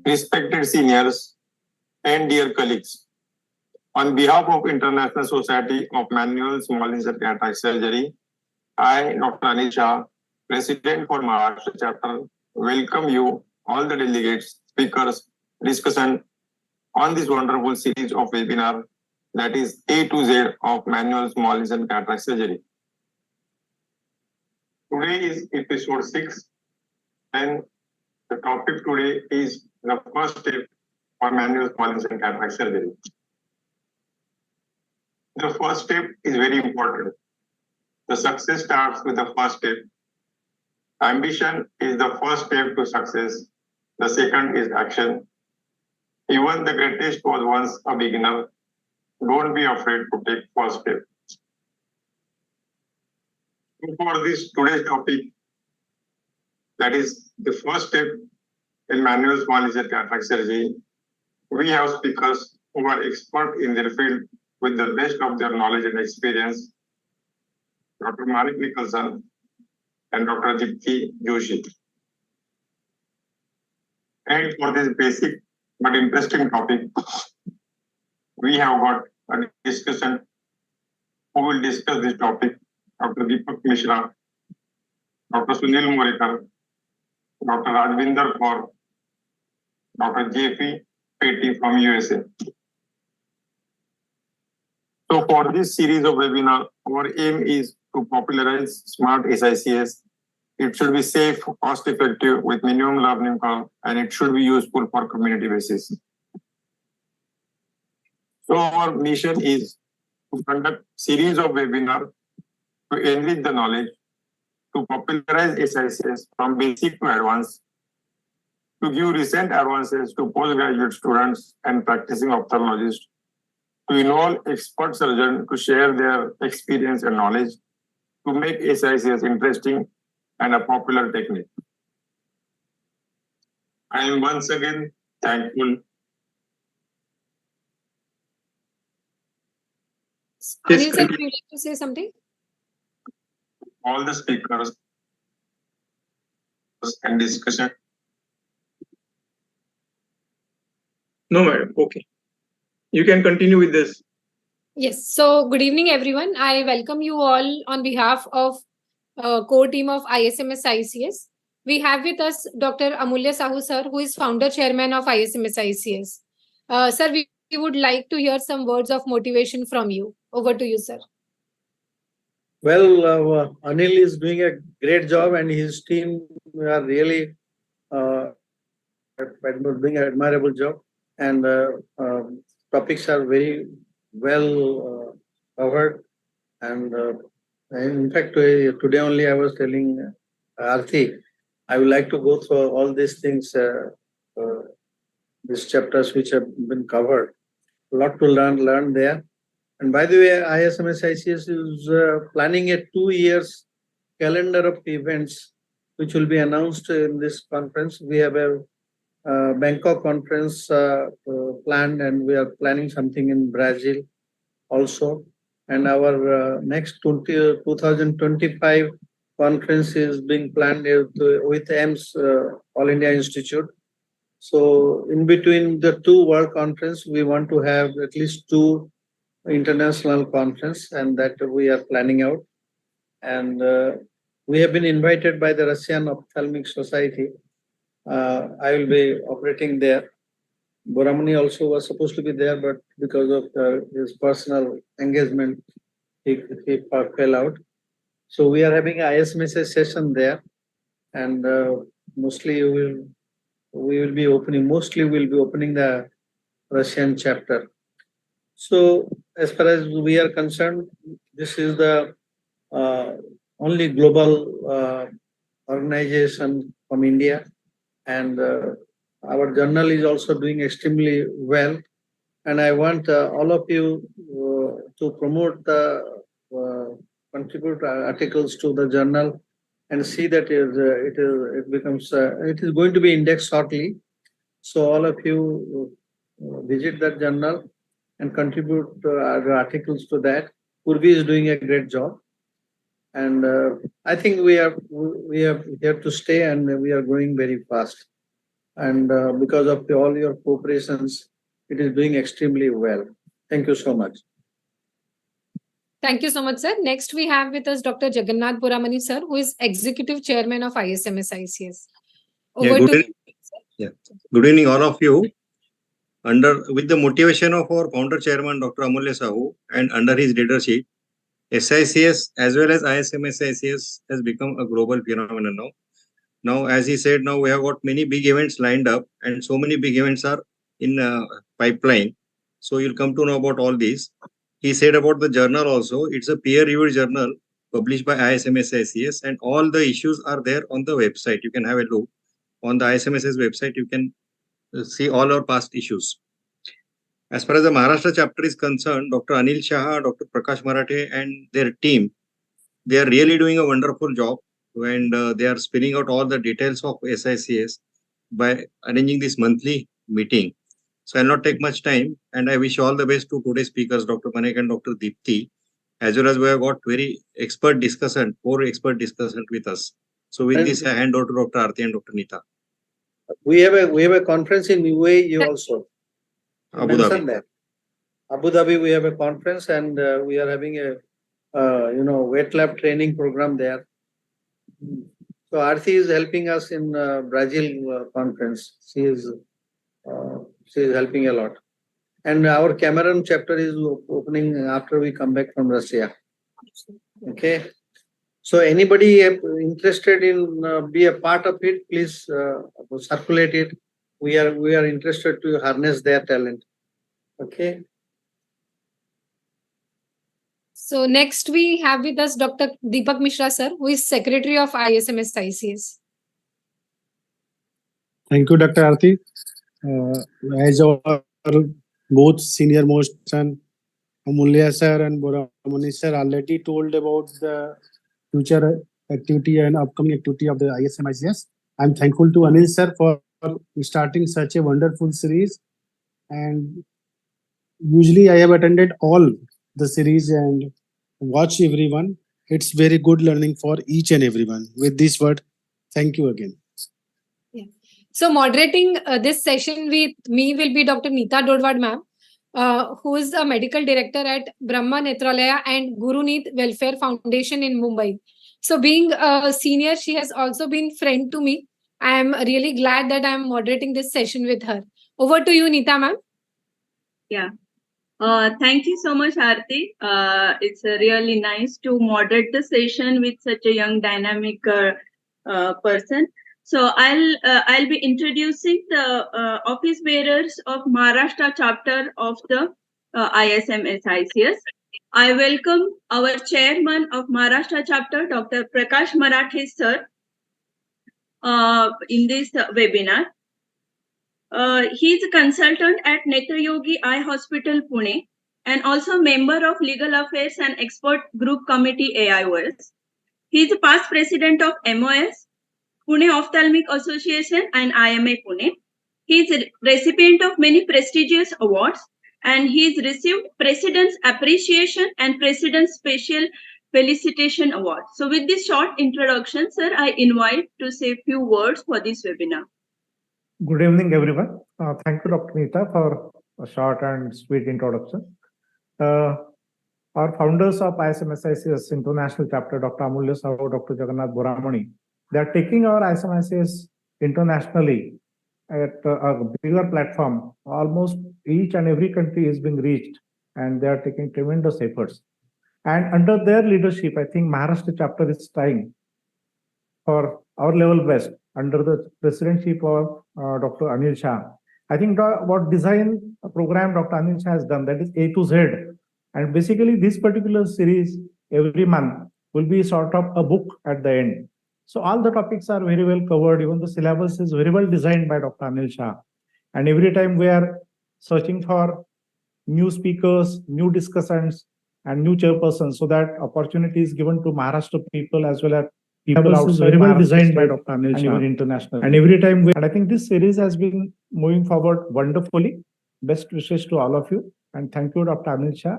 Respected seniors and dear colleagues, on behalf of International Society of Manual Small Incision Cataract Surgery, I, Dr. Anil Shah, President for Maharashtra chapter, welcome you, all the delegates, speakers, discussion on this wonderful series of webinar that is A to Z of Manual Small Incision Cataract Surgery. Today is episode 6 and the topic today is the first step for manual small incision cataract surgery. The first step is very important. The success starts with the first step. Ambition is the first step to success. The second is action. Even the greatest was once a beginner. Don't be afraid to take first step. For this today's topic, that is the first step in manual small incision cataract surgery, we have speakers who are expert in their field with the best of their knowledge and experience, Dr. Manik Nicholson and Dr. Jipki Joshi. And for this basic but interesting topic, we have got a discussion who will discuss this topic, Dr. Deepak Mishra, Dr. Sunil Morekar, Dr. Rajvinder Kaur, Dr. J.P. Petty from USA. So for this series of webinar, our aim is to popularize smart SICS. It should be safe, cost effective with minimum learning curve, and it should be useful for community basis. So our mission is to conduct series of webinars to enrich the knowledge, to popularize SICS from basic to advanced, to give recent advances to postgraduate students and practicing ophthalmologists, to involve expert surgeons to share their experience and knowledge, to make SICS interesting and a popular technique. I am once again thankful. Anil sir, would you like to say something? All the speakers and discussion. No, madam. Okay. You can continue with this. Yes. So, good evening, everyone. I welcome you all on behalf of core team of ISMSICS. We have with us Dr. Amulya Sahu sir, who is founder chairman of ISMSICS. Sir, we would like to hear some words of motivation from you. Over to you, sir. Well, Anil is doing a great job and his team are really doing an admirable job. And topics are very well covered. And in fact, today only I was telling Arthi, I would like to go through all these things, these chapters which have been covered. A lot to learn there. And by the way, ISMSICS is planning a 2 years calendar of events which will be announced in this conference. We have a Bangkok conference planned, and we are planning something in Brazil also. And our next 2025 conference is being planned with AIMS, All India Institute. So in between the 2 world conference, we want to have at least 2 international conference, and that we are planning out. And we have been invited by the Russian Ophthalmic Society. I will be operating there. Boramani also was supposed to be there, but because of his personal engagement, he fell out. So we are having an ISMSICS session there, and mostly we will be opening the Russian chapter. So as far as we are concerned, this is the only global organization from India, and our journal is also doing extremely well. And I want all of you to promote contribute articles to the journal and see that it is going to be indexed shortly. So all of you visit that journal and contribute articles to that. Purvi is doing a great job, and I think we are here to stay, and we are growing very fast. And because of all your cooperations, it is doing extremely well. Thank you so much. Thank you so much, sir. Next, we have with us Dr. Jagannath Boramani, sir, who is Executive Chairman of ISMSICS. Over good to evening. Good evening, all of you. With the motivation of our founder chairman, Dr. Amulya Sahu, and under his leadership, SICS as well as ISMSICS has become a global phenomenon now. Now, as he said, now we have got many big events lined up, and so many big events are in pipeline. So you'll come to know about all these. He said about the journal also. It's a peer-reviewed journal published by ISMSICS, and all the issues are there on the website. You can have a look on the ISMSICS website. You can see all our past issues. As far as the Maharashtra chapter is concerned, Dr. Anil Shah, Dr. Prakash Marathe and their team, they are really doing a wonderful job, and they are spinning out all the details of SICS by arranging this monthly meeting. So I'll not take much time, and I wish all the best to today's speakers, Dr. Manek and Dr. Deepti, as well as we have got very expert discussant, 4 expert discussant with us. So with this, I hand over to Dr. Aarti and Dr. Nita. We have a conference in UAE also. Abu Dhabi. That. Abu Dhabi, we have a conference, and we are having a wet lab training program there. So Aarti is helping us in Brazil conference. She is helping a lot. And our Cameroon chapter is opening after we come back from Russia. Okay. So anybody interested in be a part of it, please circulate it. We are interested to harness their talent. Okay. So next we have with us Dr. Deepak Mishra, sir, who is Secretary of ISMSICS. Thank you, Dr. Aarti. As our both senior most son Amulya sir and Boramani sir already told about the future activity and upcoming activity of the ISMICS, I'm thankful to Anil sir for starting such a wonderful series. And usually I have attended all the series and watch everyone. It's very good learning for each and everyone. With this word, thank you again. Yeah. So moderating this session with me will be Dr. Nita Dodwad ma'am, who is a medical director at Brahma Netralaya and Guru Neet Welfare Foundation in Mumbai. So being a senior, she has also been friend to me. I am really glad that I am moderating this session with her. Over to you, Nita ma'am. Yeah. Thank you so much, Aarti. It's really nice to moderate the session with such a young, dynamic person. So I'll be introducing the office bearers of Maharashtra chapter of the ISMSICS. I welcome our chairman of Maharashtra chapter, Dr. Prakash Marathe sir, in this webinar. He is a consultant at Netrayogi Eye Hospital, Pune, and also member of Legal Affairs and Expert Group Committee AIOS. He is a past president of MOS, Pune Ophthalmic Association and IMA Pune. He is a recipient of many prestigious awards, and he has received President's Appreciation and President's Special Felicitation Award. So with this short introduction, sir, I invite to say a few words for this webinar. Good evening, everyone. Thank you, Dr. Nita, for a short and sweet introduction. Our founders of ISMSICS International Chapter, Dr. Amulya Sahu, Dr. Jagannath Boramani, they are taking our ISMSICS internationally at a bigger platform. Almost each and every country is being reached, and they are taking tremendous efforts. And under their leadership, I think Maharashtra chapter is trying for our level best under the presidency of Dr. Anil Shah. I think what design program Dr. Anil Shah has done, that is A to Z. And basically this particular series every month will be sort of a book at the end. So all the topics are very well covered. Even the syllabus is very well designed by Dr. Anil Shah. And every time we are searching for new speakers, new discussants, and new chairpersons, so that opportunity is given to Maharashtra people as well as people outside. Very well designed by Dr. Anil Shah, and international. And every time and I think this series has been moving forward wonderfully. Best wishes to all of you, and thank you, Dr. Anil Shah,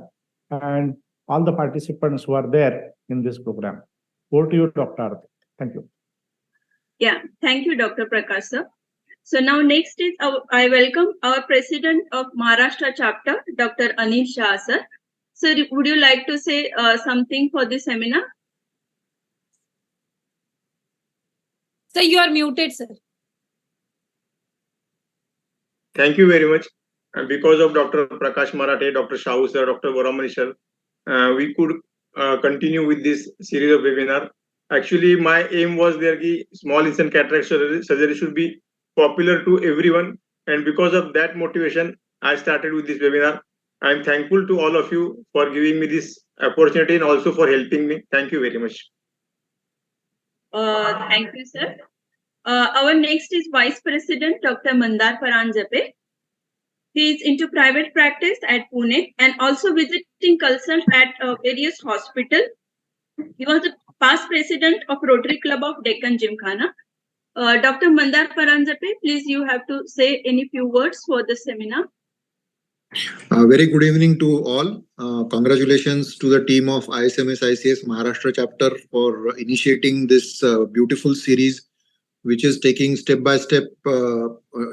and all the participants who are there in this program. Over to you, Dr. Aarti. Thank you. Yeah, thank you, Dr. Prakash sir. So now next is I welcome our President of Maharashtra chapter, Dr. Anil Shah sir. Sir, would you like to say something for this seminar? Sir, you are muted, sir. Thank you very much. And because of Dr. Prakash Marathe, Dr. Shahu sir, Dr. Boramani sir, we could continue with this series of webinar. Actually, my aim was there that small incision cataract surgery should be popular to everyone. And because of that motivation, I started with this webinar. I am thankful to all of you for giving me this opportunity and also for helping me. Thank you very much. Thank you, sir. Our next is Vice President, Dr. Mandar Paranjape. He is into private practice at Pune and also visiting consult at various hospitals. He was the past president of Rotary Club of Deccan Gymkhana. Dr. Mandar Paranjape, please, you have to say any few words for the seminar. Very good evening to all. Congratulations to the team of ISMSICS Maharashtra chapter for initiating this beautiful series, which is taking step by step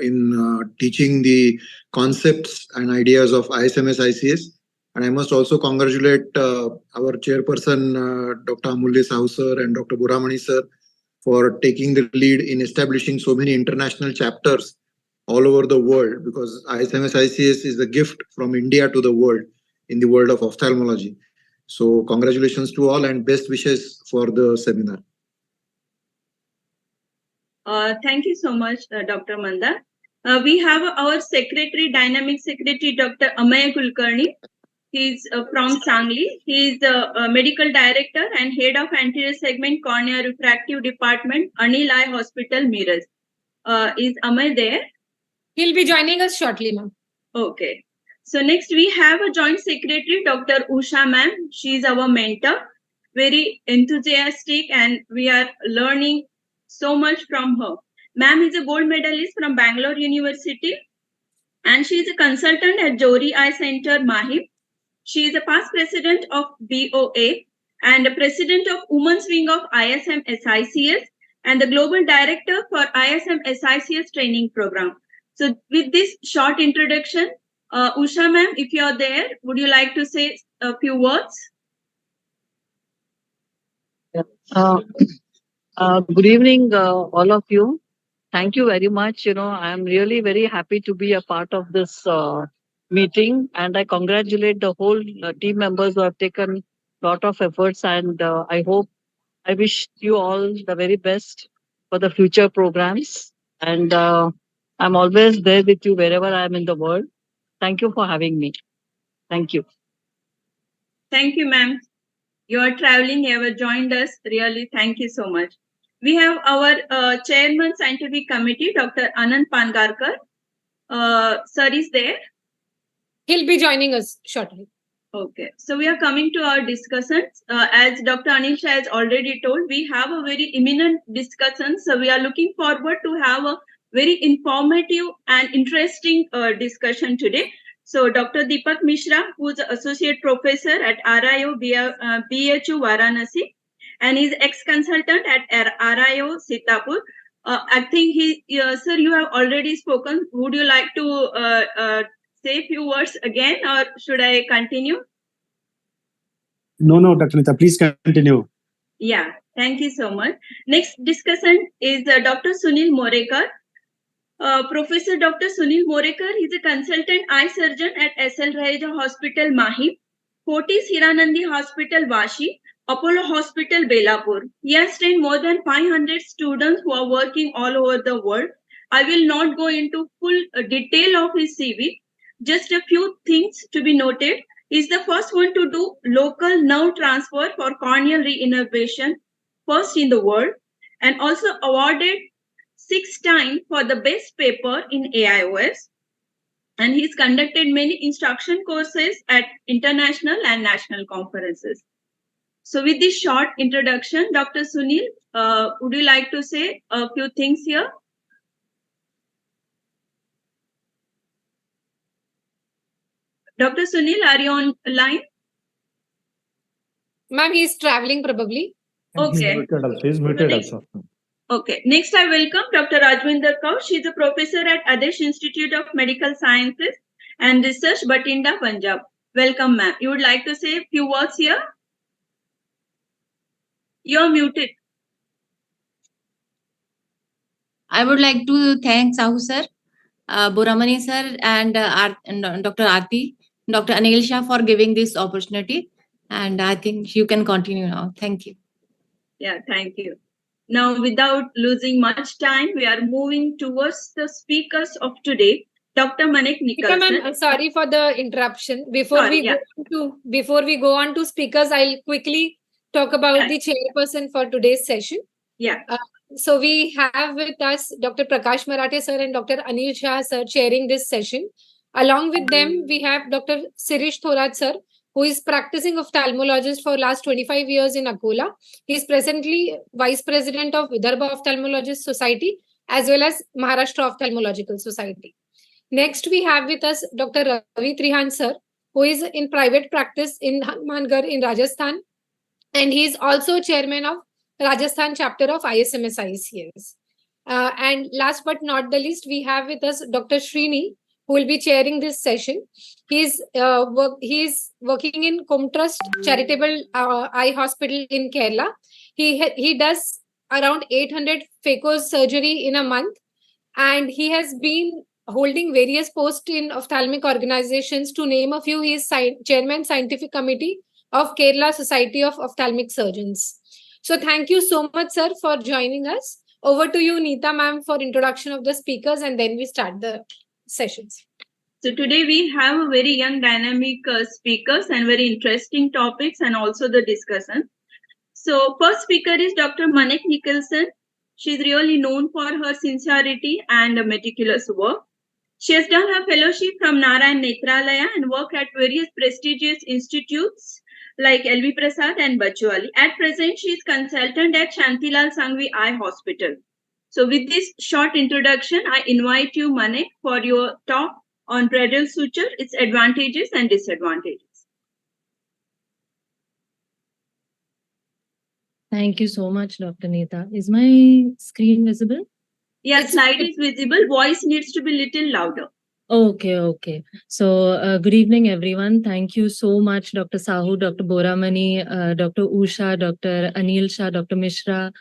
in teaching the concepts and ideas of ISMSICS. And I must also congratulate our chairperson, Dr. Amulya Sahu sir and Dr. Boramani sir for taking the lead in establishing so many international chapters all over the world, because ISMSICS is the gift from India to the world in the world of ophthalmology. So congratulations to all and best wishes for the seminar. Thank you so much, Dr. Mandar. We have our secretary, dynamic secretary, Dr. Amay Kulkarni. He's from Sangli. He's the medical director and head of anterior segment cornea refractive department, Anil Eye Hospital, Miraz. Is Amay there? He'll be joining us shortly, ma'am. Okay. So next we have a joint secretary, Dr. Usha ma'am. She's our mentor, very enthusiastic, and we are learning so much from her. Ma'am is a gold medalist from Bangalore University, and she is a consultant at Jori Eye Center, Mahim. She is a past president of BOA and a president of Women's Wing of ISMSICS and the global director for ISMSICS training program. So with this short introduction, Usha ma'am, if you are there, would you like to say a few words? Good evening, all of you. Thank you very much. I am really very happy to be a part of this meeting, and I congratulate the whole team members who have taken a lot of efforts, and I wish you all the very best for the future programs. And I'm always there with you wherever I am in the world. Thank you for having me. Thank you. Thank you, ma'am. You are traveling, you have joined us. Really, thank you so much. We have our chairman scientific committee, Dr. Anand Pangarkar. Sir is there. He'll be joining us shortly. Okay, so we are coming to our discussions. As Dr. Anil Shah has already told, we have a very imminent discussion. So we are looking forward to have a very informative and interesting discussion today. So Dr. Deepak Mishra, who is associate professor at RIO BHU Varanasi, and is ex-consultant at RIO Sitapur. I think sir, you have already spoken. Would you like to say a few words again, or should I continue? No, Dr. Nita, please continue. Yeah, thank you so much. Next discussion is Dr. Sunil Morekar. Professor Dr. Sunil Morekar is a consultant eye surgeon at SL Raheja Hospital, Mahim, Fortis Hiranandi Hospital, Vashi, Apollo Hospital, Belapur. He has trained more than 500 students who are working all over the world. I will not go into full detail of his CV. Just a few things to be noted. He is the first one to do local nerve transfer for corneal reinnervation, first in the world, and also awarded 6 times for the best paper in AIOS. And he's conducted many instruction courses at international and national conferences. So with this short introduction, Dr. Sunil, would you like to say a few things here? Dr. Sunil, are you on line? Ma'am, he's traveling probably. Okay. He's muted also. Okay. Next, I welcome Dr. Rajwinder Kaur. She is a professor at Adesh Institute of Medical Sciences and Research, Batinda, Punjab. Welcome, ma'am. You would like to say a few words here? You're muted. I would like to thank Sahu sir, Boramani sir, and Dr. Aarti, Dr. Anil Shah for giving this opportunity. And I think you can continue now. Thank you. Yeah, thank you. Now, without losing much time, we are moving towards the speakers of today. Dr. Manik Nicholson. Ma'am, sorry for the interruption. Before we go on to speakers, I'll quickly talk about the chairperson for today's session. Yeah. So we have with us Dr. Prakash Marathe sir and Dr. Anil Shah sir chairing this session. Along with them, we have Dr. Sirish Thorat sir, who is practicing ophthalmologist for last 25 years in Akola. He is presently Vice President of Vidarbha Ophthalmologist Society as well as Maharashtra Ophthalmological Society. Next, we have with us Dr. Ravi Trihan sir, who is in private practice in Hanumangarh in Rajasthan. And he is also chairman of Rajasthan chapter of ISMSICS. And last but not the least, we have with us Dr. Srini, who will be chairing this session. He is working in Comtrust Charitable Eye Hospital in Kerala. He does around 800 phaco surgery in a month, and he has been holding various posts in ophthalmic organizations. To name a few, he is chairman scientific committee of Kerala Society of Ophthalmic Surgeons. So thank you so much, sir, for joining us. Over to you, Neeta ma'am, for introduction of the speakers, and then we start the sessions. So today we have a very young dynamic speakers and very interesting topics and also the discussion. So first speaker is Dr. Manik Nicholson. She is really known for her sincerity and meticulous work. She has done her fellowship from Narayan Netralaya and worked at various prestigious institutes like LV Prasad and Bachwali. At present, she is consultant at Shantilal Sanghvi Eye Hospital. So with this short introduction, I invite you, Manik, for your talk on braidal suture, its advantages and disadvantages. Thank you so much, Dr. Neeta. Is my screen visible? Yes, slide is visible. Voice needs to be little louder. Okay. So good evening, everyone. Thank you so much, Dr. Sahu, Dr. Boramani, Dr. Usha, Dr. Anil Shah, Dr. Mishra,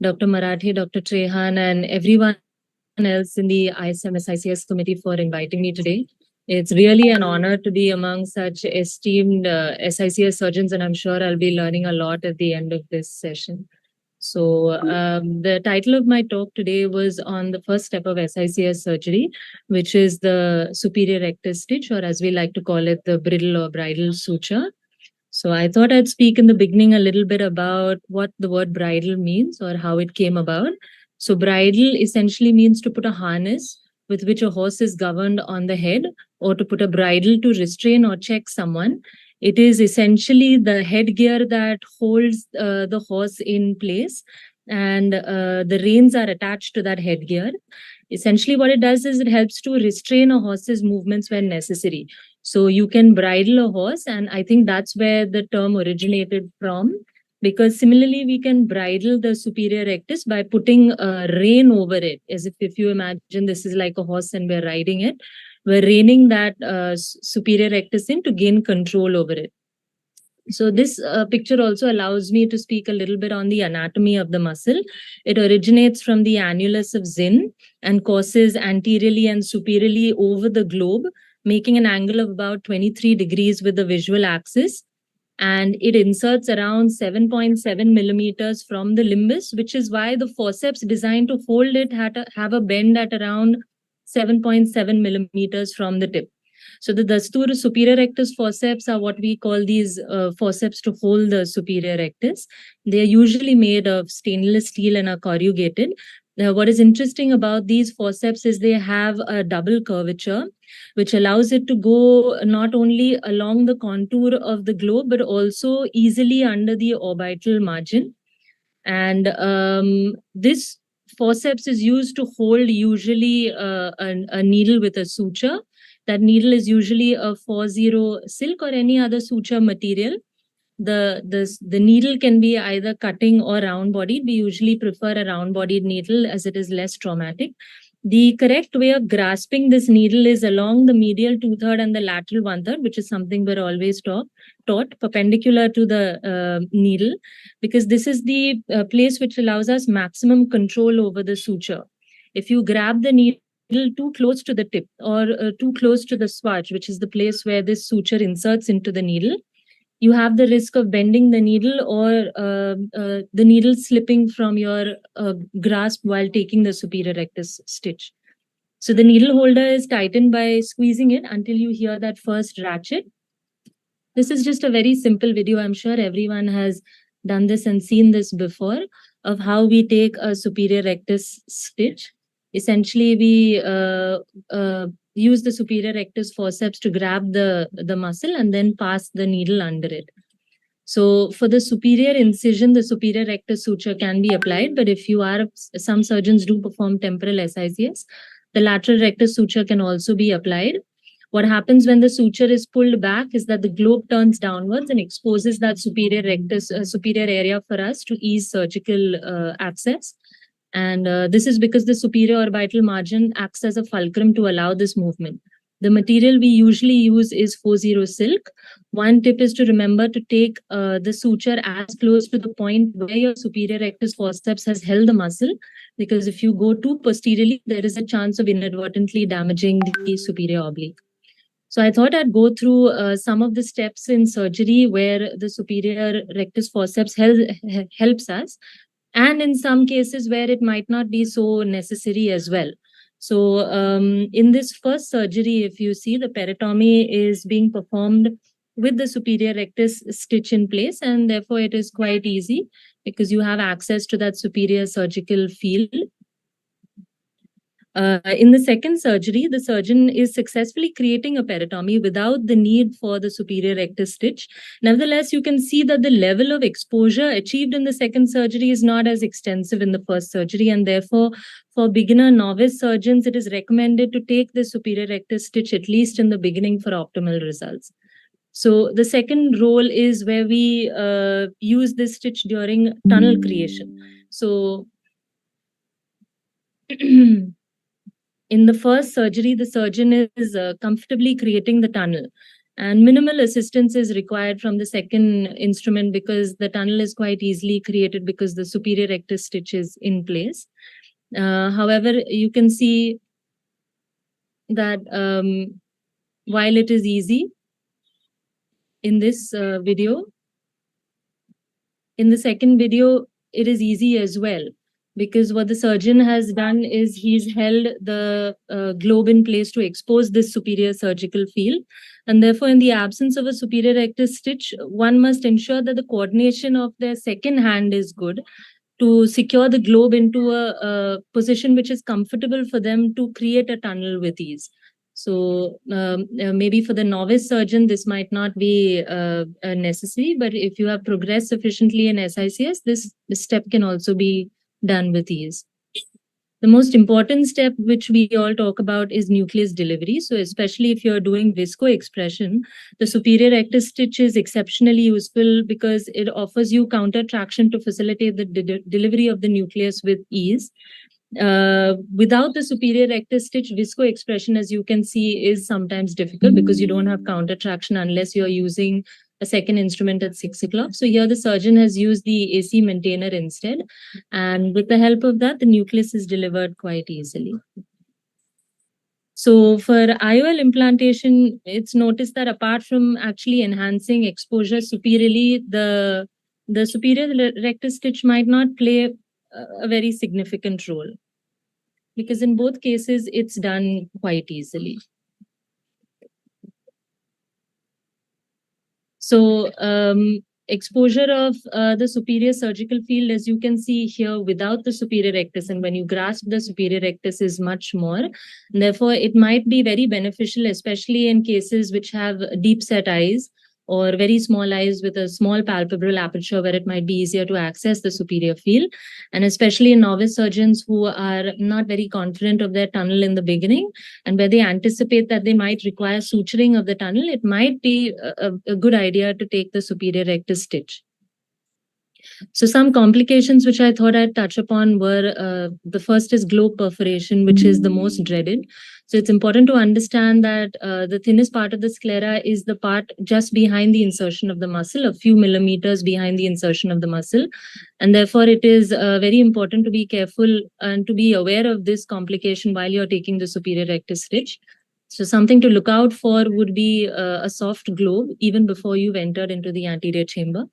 Dr. Marathe, Dr. Trehan, and everyone else in the ISMSICS committee for inviting me today. It's really an honor to be among such esteemed SICS surgeons, and I'm sure I'll be learning a lot at the end of this session. So the title of my talk today was on the first step of SICS surgery, which is the superior rectus stitch, or as we like to call it, the bridle or bridal suture. So I thought I'd speak in the beginning a little bit about what the word bridle means or how it came about. So bridle essentially means to put a harness with which a horse is governed on the head, or to put a bridle to restrain or check someone. It is essentially the headgear that holds the horse in place, and the reins are attached to that headgear. Essentially what it does is it helps to restrain a horse's movements when necessary. So you can bridle a horse, and I think that's where the term originated from, because similarly we can bridle the superior rectus by putting a rein over it, as if you imagine this is like a horse and we're riding it. We're reining that superior rectus in to gain control over it. So this picture also allows me to speak a little bit on the anatomy of the muscle. It originates from the annulus of Zinn and courses anteriorly and superiorly over the globe, making an angle of about 23 degrees with the visual axis. And it inserts around 7.7 millimeters from the limbus, which is why the forceps designed to hold it have a bend at around 7.7 millimeters from the tip. So the Dastur superior rectus forceps are what we call these forceps to hold the superior rectus. They are usually made of stainless steel and are corrugated. What is interesting about these forceps is they have a double curvature, which allows it to go not only along the contour of the globe, but also easily under the orbital margin. And this forceps is used to hold usually a needle with a suture. That needle is usually a 4-0 silk or any other suture material. the needle can be either cutting or round bodied. We usually prefer a round bodied needle as it is less traumatic. The correct way of grasping this needle is along the medial 2/3 and the lateral 1/3, which is something we're always taught perpendicular to the needle, because this is the place which allows us maximum control over the suture. If you grab the needle too close to the tip or too close to the swatch, which is the place where this suture inserts into the needle, you have the risk of bending the needle or the needle slipping from your grasp while taking the superior rectus stitch. So the needle holder is tightened by squeezing it until you hear that first ratchet. This is just a very simple video. I'm sure everyone has done this and seen this before, of how we take a superior rectus stitch. Essentially, we use the superior rectus forceps to grab the muscle and then pass the needle under it. So for the superior incision, the superior rectus suture can be applied, but if you are, some surgeons do perform temporal SICS, the lateral rectus suture can also be applied. What happens when the suture is pulled back is that the globe turns downwards and exposes that superior rectus, superior area for us to ease surgical access. And this is because the superior orbital margin acts as a fulcrum to allow this movement. The material we usually use is 40 silk. One tip is to remember to take the suture as close to the point where your superior rectus forceps has held the muscle, because if you go too posteriorly, there is a chance of inadvertently damaging the superior oblique. So I thought I'd go through some of the steps in surgery where the superior rectus forceps helps us, and in some cases where it might not be so necessary as well. So in this first surgery, if you see, the peritomy is being performed with the superior rectus stitch in place, and therefore it is quite easy because you have access to that superior surgical field. In the second surgery, the surgeon is successfully creating a peritomy without the need for the superior rectus stitch. Nevertheless, you can see that the level of exposure achieved in the second surgery is not as extensive in the first surgery, and therefore, for beginner novice surgeons, it is recommended to take the superior rectus stitch at least in the beginning for optimal results. So the second role is where we use this stitch during tunnel creation. So in the first surgery, the surgeon is comfortably creating the tunnel, and minimal assistance is required from the second instrument because the tunnel is quite easily created because the superior rectus stitch is in place. However, you can see that while it is easy in this video, in the second video, it is easy as well. Because what the surgeon has done is he's held the globe in place to expose this superior surgical field. And therefore, in the absence of a superior rectus stitch, one must ensure that the coordination of their second hand is good to secure the globe into a position which is comfortable for them to create a tunnel with ease. So maybe for the novice surgeon, this might not be necessary, but if you have progressed sufficiently in SICS, this step can also be done with ease. The most important step which we all talk about is nucleus delivery. So especially if you're doing visco expression, the superior rectus stitch is exceptionally useful because it offers you counter traction to facilitate the delivery of the nucleus with ease. Without the superior rectus stitch, visco expression, as you can see, is sometimes difficult because you don't have counter traction unless you're using a second instrument at 6 o'clock. So here the surgeon has used the AC maintainer instead. And with the help of that, the nucleus is delivered quite easily. So for IOL implantation, it's noticed that apart from actually enhancing exposure superiorly, the superior rectus stitch might not play a very significant role, because in both cases, it's done quite easily. So exposure of the superior surgical field, as you can see here, without the superior rectus, and when you grasp the superior rectus, is much more. And therefore, it might be very beneficial, especially in cases which have deep set eyes, or very small eyes with a small palpebral aperture where it might be easier to access the superior field. And especially in novice surgeons who are not very confident of their tunnel in the beginning and where they anticipate that they might require suturing of the tunnel, it might be a good idea to take the superior rectus stitch. So some complications which I thought I'd touch upon were, the first is globe perforation, which is the most dreaded. So it's important to understand that the thinnest part of the sclera is the part just behind the insertion of the muscle, a few millimeters behind the insertion of the muscle. And therefore, it is very important to be careful and to be aware of this complication while you're taking the superior rectus stitch. So something to look out for would be a soft globe even before you've entered into the anterior chamber,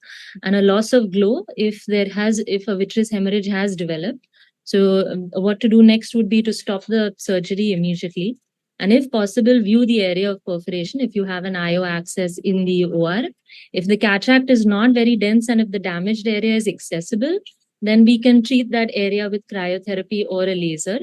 and a loss of globe if a vitreous hemorrhage has developed. So what to do next would be to stop the surgery immediately, and if possible, view the area of perforation if you have an IO access in the OR. If the cataract is not very dense and if the damaged area is accessible, then we can treat that area with cryotherapy or a laser.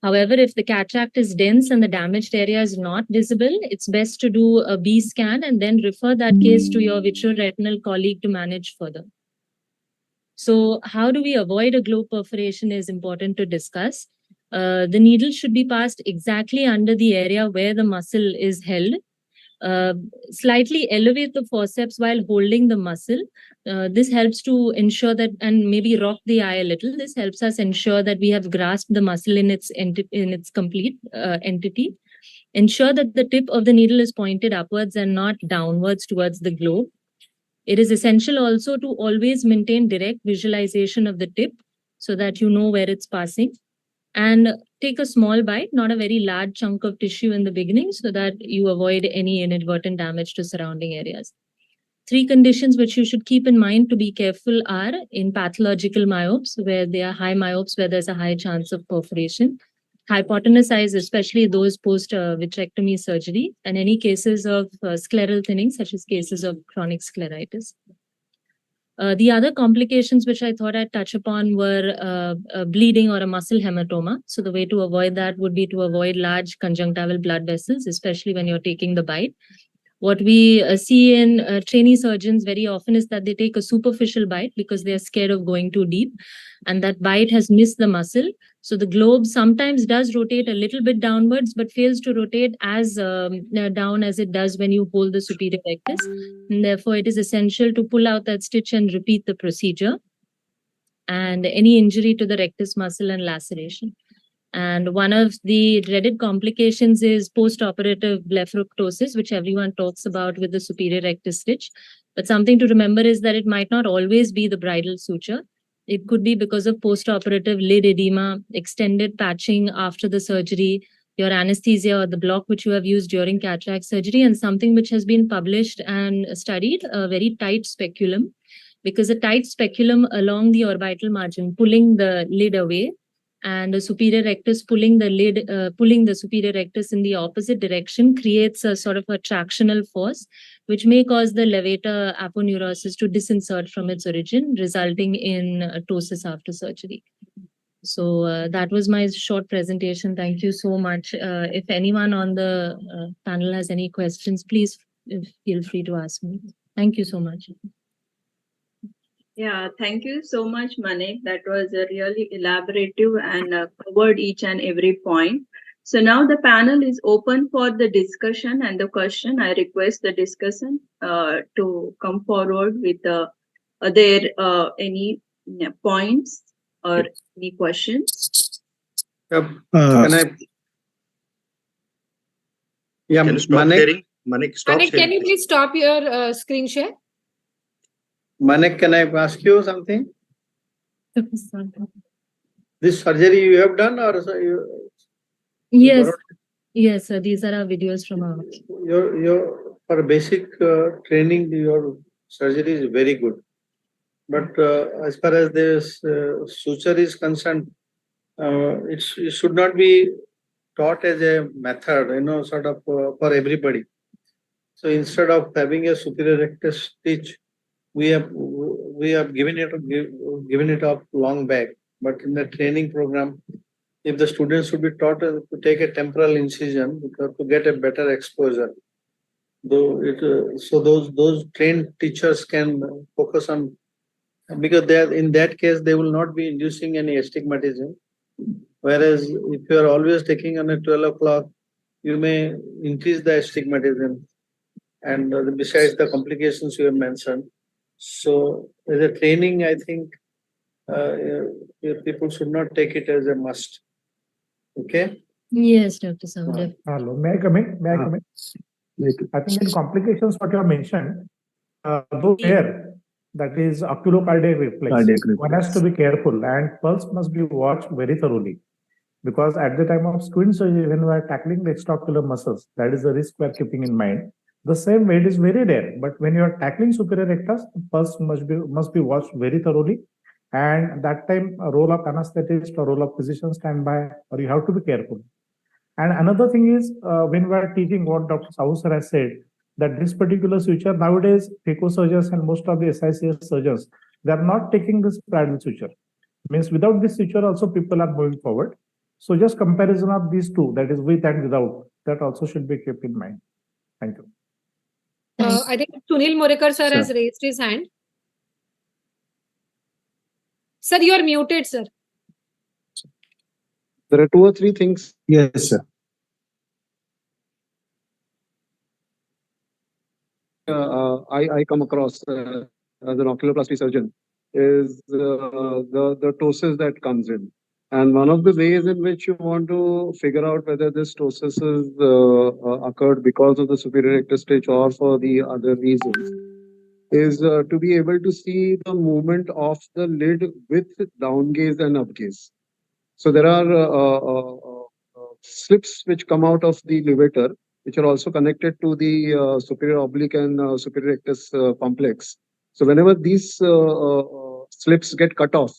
However, if the cataract is dense and the damaged area is not visible, it's best to do a B scan and then refer that case to your vitreoretinal colleague to manage further. So how do we avoid a globe perforation is important to discuss. The needle should be passed exactly under the area where the muscle is held. Slightly elevate the forceps while holding the muscle. This helps to ensure that, and maybe rock the eye a little. This helps us ensure that we have grasped the muscle in its complete entity. Ensure that the tip of the needle is pointed upwards and not downwards towards the globe. It is essential also to always maintain direct visualization of the tip so that you know where it's passing. And take a small bite, not a very large chunk of tissue in the beginning, so that you avoid any inadvertent damage to surrounding areas. 3 conditions which you should keep in mind to be careful are in pathological myopes, where they are high myopes, where there's a high chance of perforation. Hypotenuse eyes, especially those post-vitrectomy surgery, and any cases of scleral thinning, such as cases of chronic scleritis. The other complications which I thought I'd touch upon were bleeding or a muscle hematoma. So the way to avoid that would be to avoid large conjunctival blood vessels, especially when you're taking the bite. What we see in trainee surgeons very often is that they take a superficial bite because they're scared of going too deep, and that bite has missed the muscle. So the globe sometimes does rotate a little bit downwards, but fails to rotate as down as it does when you hold the superior rectus. And therefore, it is essential to pull out that stitch and repeat the procedure. And any injury to the rectus muscle and laceration. And one of the dreaded complications is post-operative blepharoptosis, which everyone talks about with the superior rectus stitch. But something to remember is that it might not always be the bridal suture. It could be because of post-operative lid edema, extended patching after the surgery, your anesthesia or the block which you have used during cataract surgery, and something which has been published and studied, a very tight speculum. Because a tight speculum along the orbital margin pulling the lid away, and the superior rectus pulling the lid, pulling the superior rectus in the opposite direction creates a sort of a tractional force, which may cause the levator aponeurosis to disinsert from its origin, resulting in ptosis after surgery. So that was my short presentation. Thank you so much. If anyone on the panel has any questions, please feel free to ask me. Thank you so much. Yeah, thank you so much, Manik. That was a really elaborative and covered each and every point. So now the panel is open for the discussion and the question. I request the discussion to come forward with any points or any questions. Can I? Yeah, Can you stop sharing? Manik, stop Manik, sharing. can you please stop your screen share? Manik, can I ask you something? This surgery you have done, or you? Yes, yes, sir. These are our videos from our. Your for basic training, your surgery is very good. But as far as this suture is concerned, it should not be taught as a method, sort of for everybody. So instead of having a superior rectus stitch, we have given it up long back. But in the training program, if the students should be taught to take a temporal incision to get a better exposure, Though so those trained teachers can focus on, because they are, in that case they will not be inducing any astigmatism. Whereas if you are always taking on at 12 o'clock, you may increase the astigmatism, and besides the complications you have mentioned. So as a training, I think people should not take it as a must. Okay. Yes, Dr. Sahu. Hello, may I come in? May I come in? I think in complications, what you have mentioned, those there, that is oculocardiac reflex. One has to be careful, and pulse must be watched very thoroughly. Because at the time of squint surgery, when we are tackling the extraocular muscles, that is the risk we are keeping in mind. The same weight is very rare, but when you are tackling superior rectus, the pulse must be watched very thoroughly. And that time, a role of anesthetist or role of physician standby, or you have to be careful. And another thing is, when we are teaching what Dr. Sahu sir has said, that this particular suture, nowadays, phaco surgeons and most of the SICS surgeons, they are not taking this parallel suture. Means without this suture also people are moving forward. So just comparison of these two, that is with and without, that also should be kept in mind. Thank you. I think Sunil Morekar sir has raised his hand. Sir, you are muted, sir. There are 2 or 3 things. Yes, sir. I come across as an oculoplasty surgeon is the ptosis that comes in. And one of the ways in which you want to figure out whether this ptosis is occurred because of the superior rectus stitch or for the other reasons is to be able to see the movement of the lid with down gaze and up gaze. So there are slips which come out of the levator, which are also connected to the superior oblique and superior rectus complex. So whenever these slips get cut off,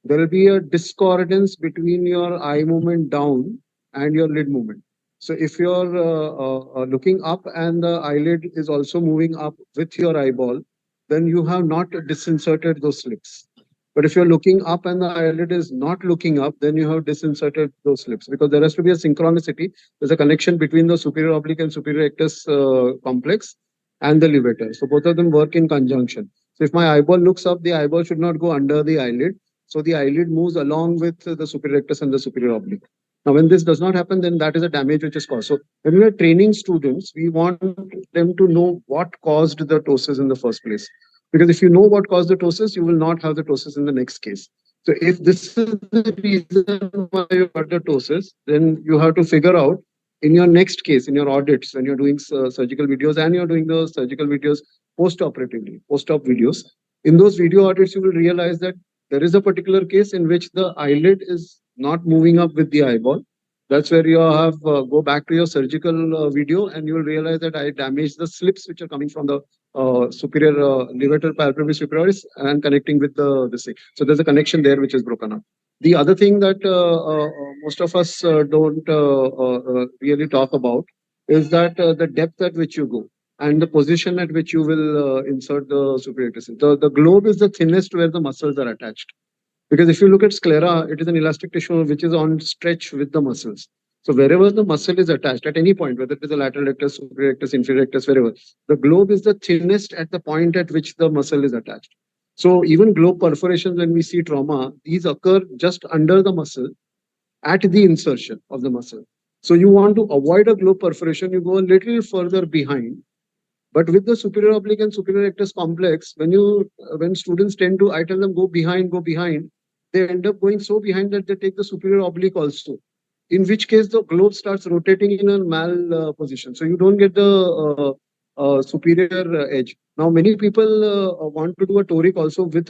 there will be a discordance between your eye movement down and your lid movement. So if you're looking up and the eyelid is also moving up with your eyeball, then you have not disinserted those slips. But if you're looking up and the eyelid is not looking up, then you have disinserted those slips, because there has to be a synchronicity. There's a connection between the superior oblique and superior rectus complex and the levator. So both of them work in conjunction. So if my eyeball looks up, the eyeball should not go under the eyelid. So the eyelid moves along with the superior rectus and the superior oblique. Now, when this does not happen, then that is a damage which is caused. So when we are training students, we want them to know what caused the ptosis in the first place. Because if you know what caused the ptosis, you will not have the ptosis in the next case. So if this is the reason why you got the ptosis, then you have to figure out in your next case, in your audits, when you're doing surgical videos and you're doing the surgical videos post-operatively, post-op videos, in those video audits, you will realize that there is a particular case in which the eyelid is not moving up with the eyeball. That's where you have go back to your surgical video, and you will realize that I damaged the slips which are coming from the superior levator palpebrae superioris and connecting with this thing. So there's a connection there which is broken up. The other thing that most of us don't really talk about is that the depth at which you go and the position at which you will insert the superior rectus. The globe is the thinnest where the muscles are attached. Because if you look at sclera, it is an elastic tissue which is on stretch with the muscles. So wherever the muscle is attached at any point, whether it is a lateral rectus, superior rectus, inferior rectus, wherever, the globe is the thinnest at the point at which the muscle is attached. So even globe perforations, when we see trauma, these occur just under the muscle at the insertion of the muscle. So you want to avoid a globe perforation, you go a little further behind. But with the superior oblique and superior rectus complex, when students tend to, I tell them go behind, they end up going so behind that they take the superior oblique also. In which case the globe starts rotating in a mal position. So you don't get the superior edge. Now many people want to do a toric also with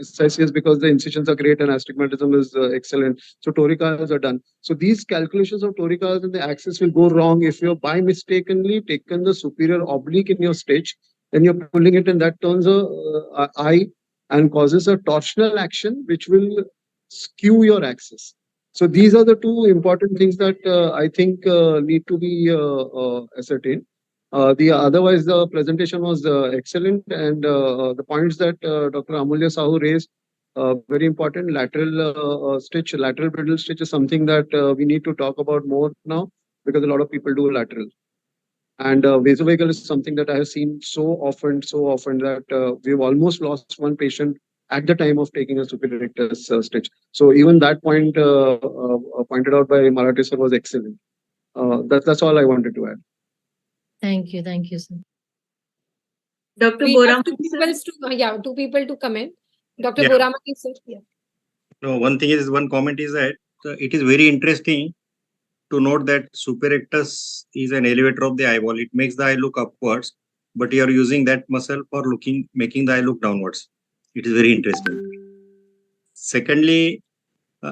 SICS because the incisions are great and astigmatism is excellent. So toricals are done. So these calculations of toricals and the axis will go wrong if you're by mistakenly taken the superior oblique in your stitch and you're pulling it, and that turns a eye and causes a torsional action which will skew your axis. So these are the two important things that I think need to be ascertained. Otherwise, the presentation was excellent, and the points that Dr. Amulya Sahu raised, very important. Lateral stitch, lateral bridle stitch is something that we need to talk about more now, because a lot of people do lateral. And vasovagal is something that I have seen so often that we've almost lost one patient at the time of taking a superior rectus stitch. So even that point pointed out by Marathi sir was excellent. That's all I wanted to add. Thank you, sir. Dr. We have Boramani. two people to come in. Dr. Yeah. Boramani, sir. Yeah. No, one comment is that it is very interesting to note that superior rectus is an elevator of the eyeball. It makes the eye look upwards, but you are using that muscle for making the eye look downwards. It is very interesting. Secondly,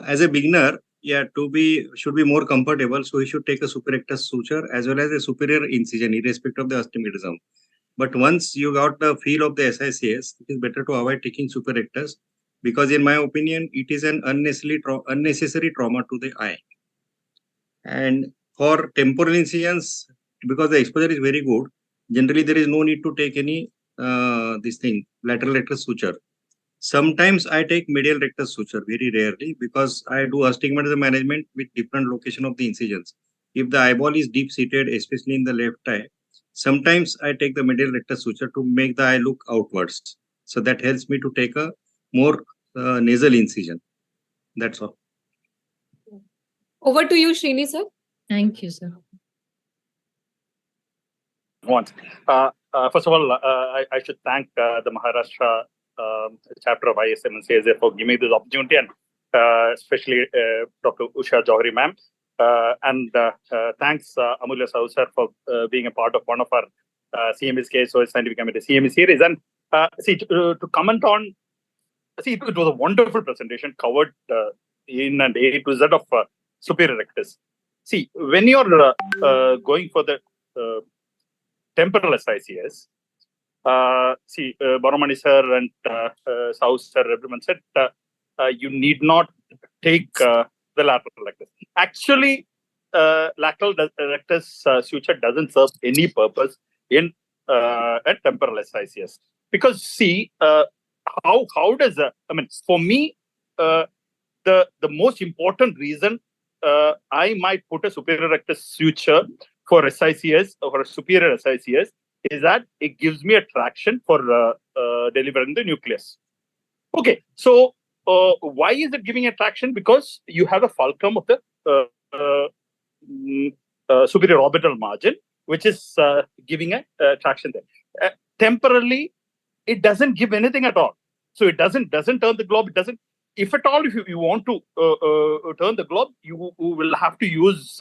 as a beginner, should be more comfortable, so he should take a superior rectus suture as well as a superior incision, irrespective of the astigmatism. But once you got the feel of the SICS, it is better to avoid taking superior rectus, because in my opinion, it is an unnecessary trauma to the eye. And for temporal incisions, because the exposure is very good, generally there is no need to take any lateral rectus suture. Sometimes I take medial rectus suture, very rarely, because I do astigmatism management with different location of the incisions. If the eyeball is deep seated, especially in the left eye, sometimes I take the medial rectus suture to make the eye look outwards. So that helps me to take a more nasal incision. That's all. Over to you, Srini, sir. Thank you, sir. First of all, I should thank the Maharashtra chapter of ISMSICS for giving me this opportunity, and especially Dr. Usha Johari ma'am. And thanks Amulya Sahu sir for being a part of one of our CMSICS Scientific Committee CME series. And to comment on, it was a wonderful presentation, covered in and A to Z of superior rectus. See, when you're going for the temporal SICS, Boramani sir and Sahu sir, everyone said you need not take the lateral rectus. Actually, lateral rectus suture doesn't serve any purpose in a temporal SICS, because see, how does for me, the most important reason I might put a superior rectus suture for SICS or a superior SICS is that it gives me a traction for delivering the nucleus. Okay, so why is it giving a traction? Because you have a fulcrum of the superior orbital margin, which is giving a traction there. Temporarily, it doesn't give anything at all. So it doesn't turn the globe. It doesn't. If at all, if you want to turn the globe, you will have to use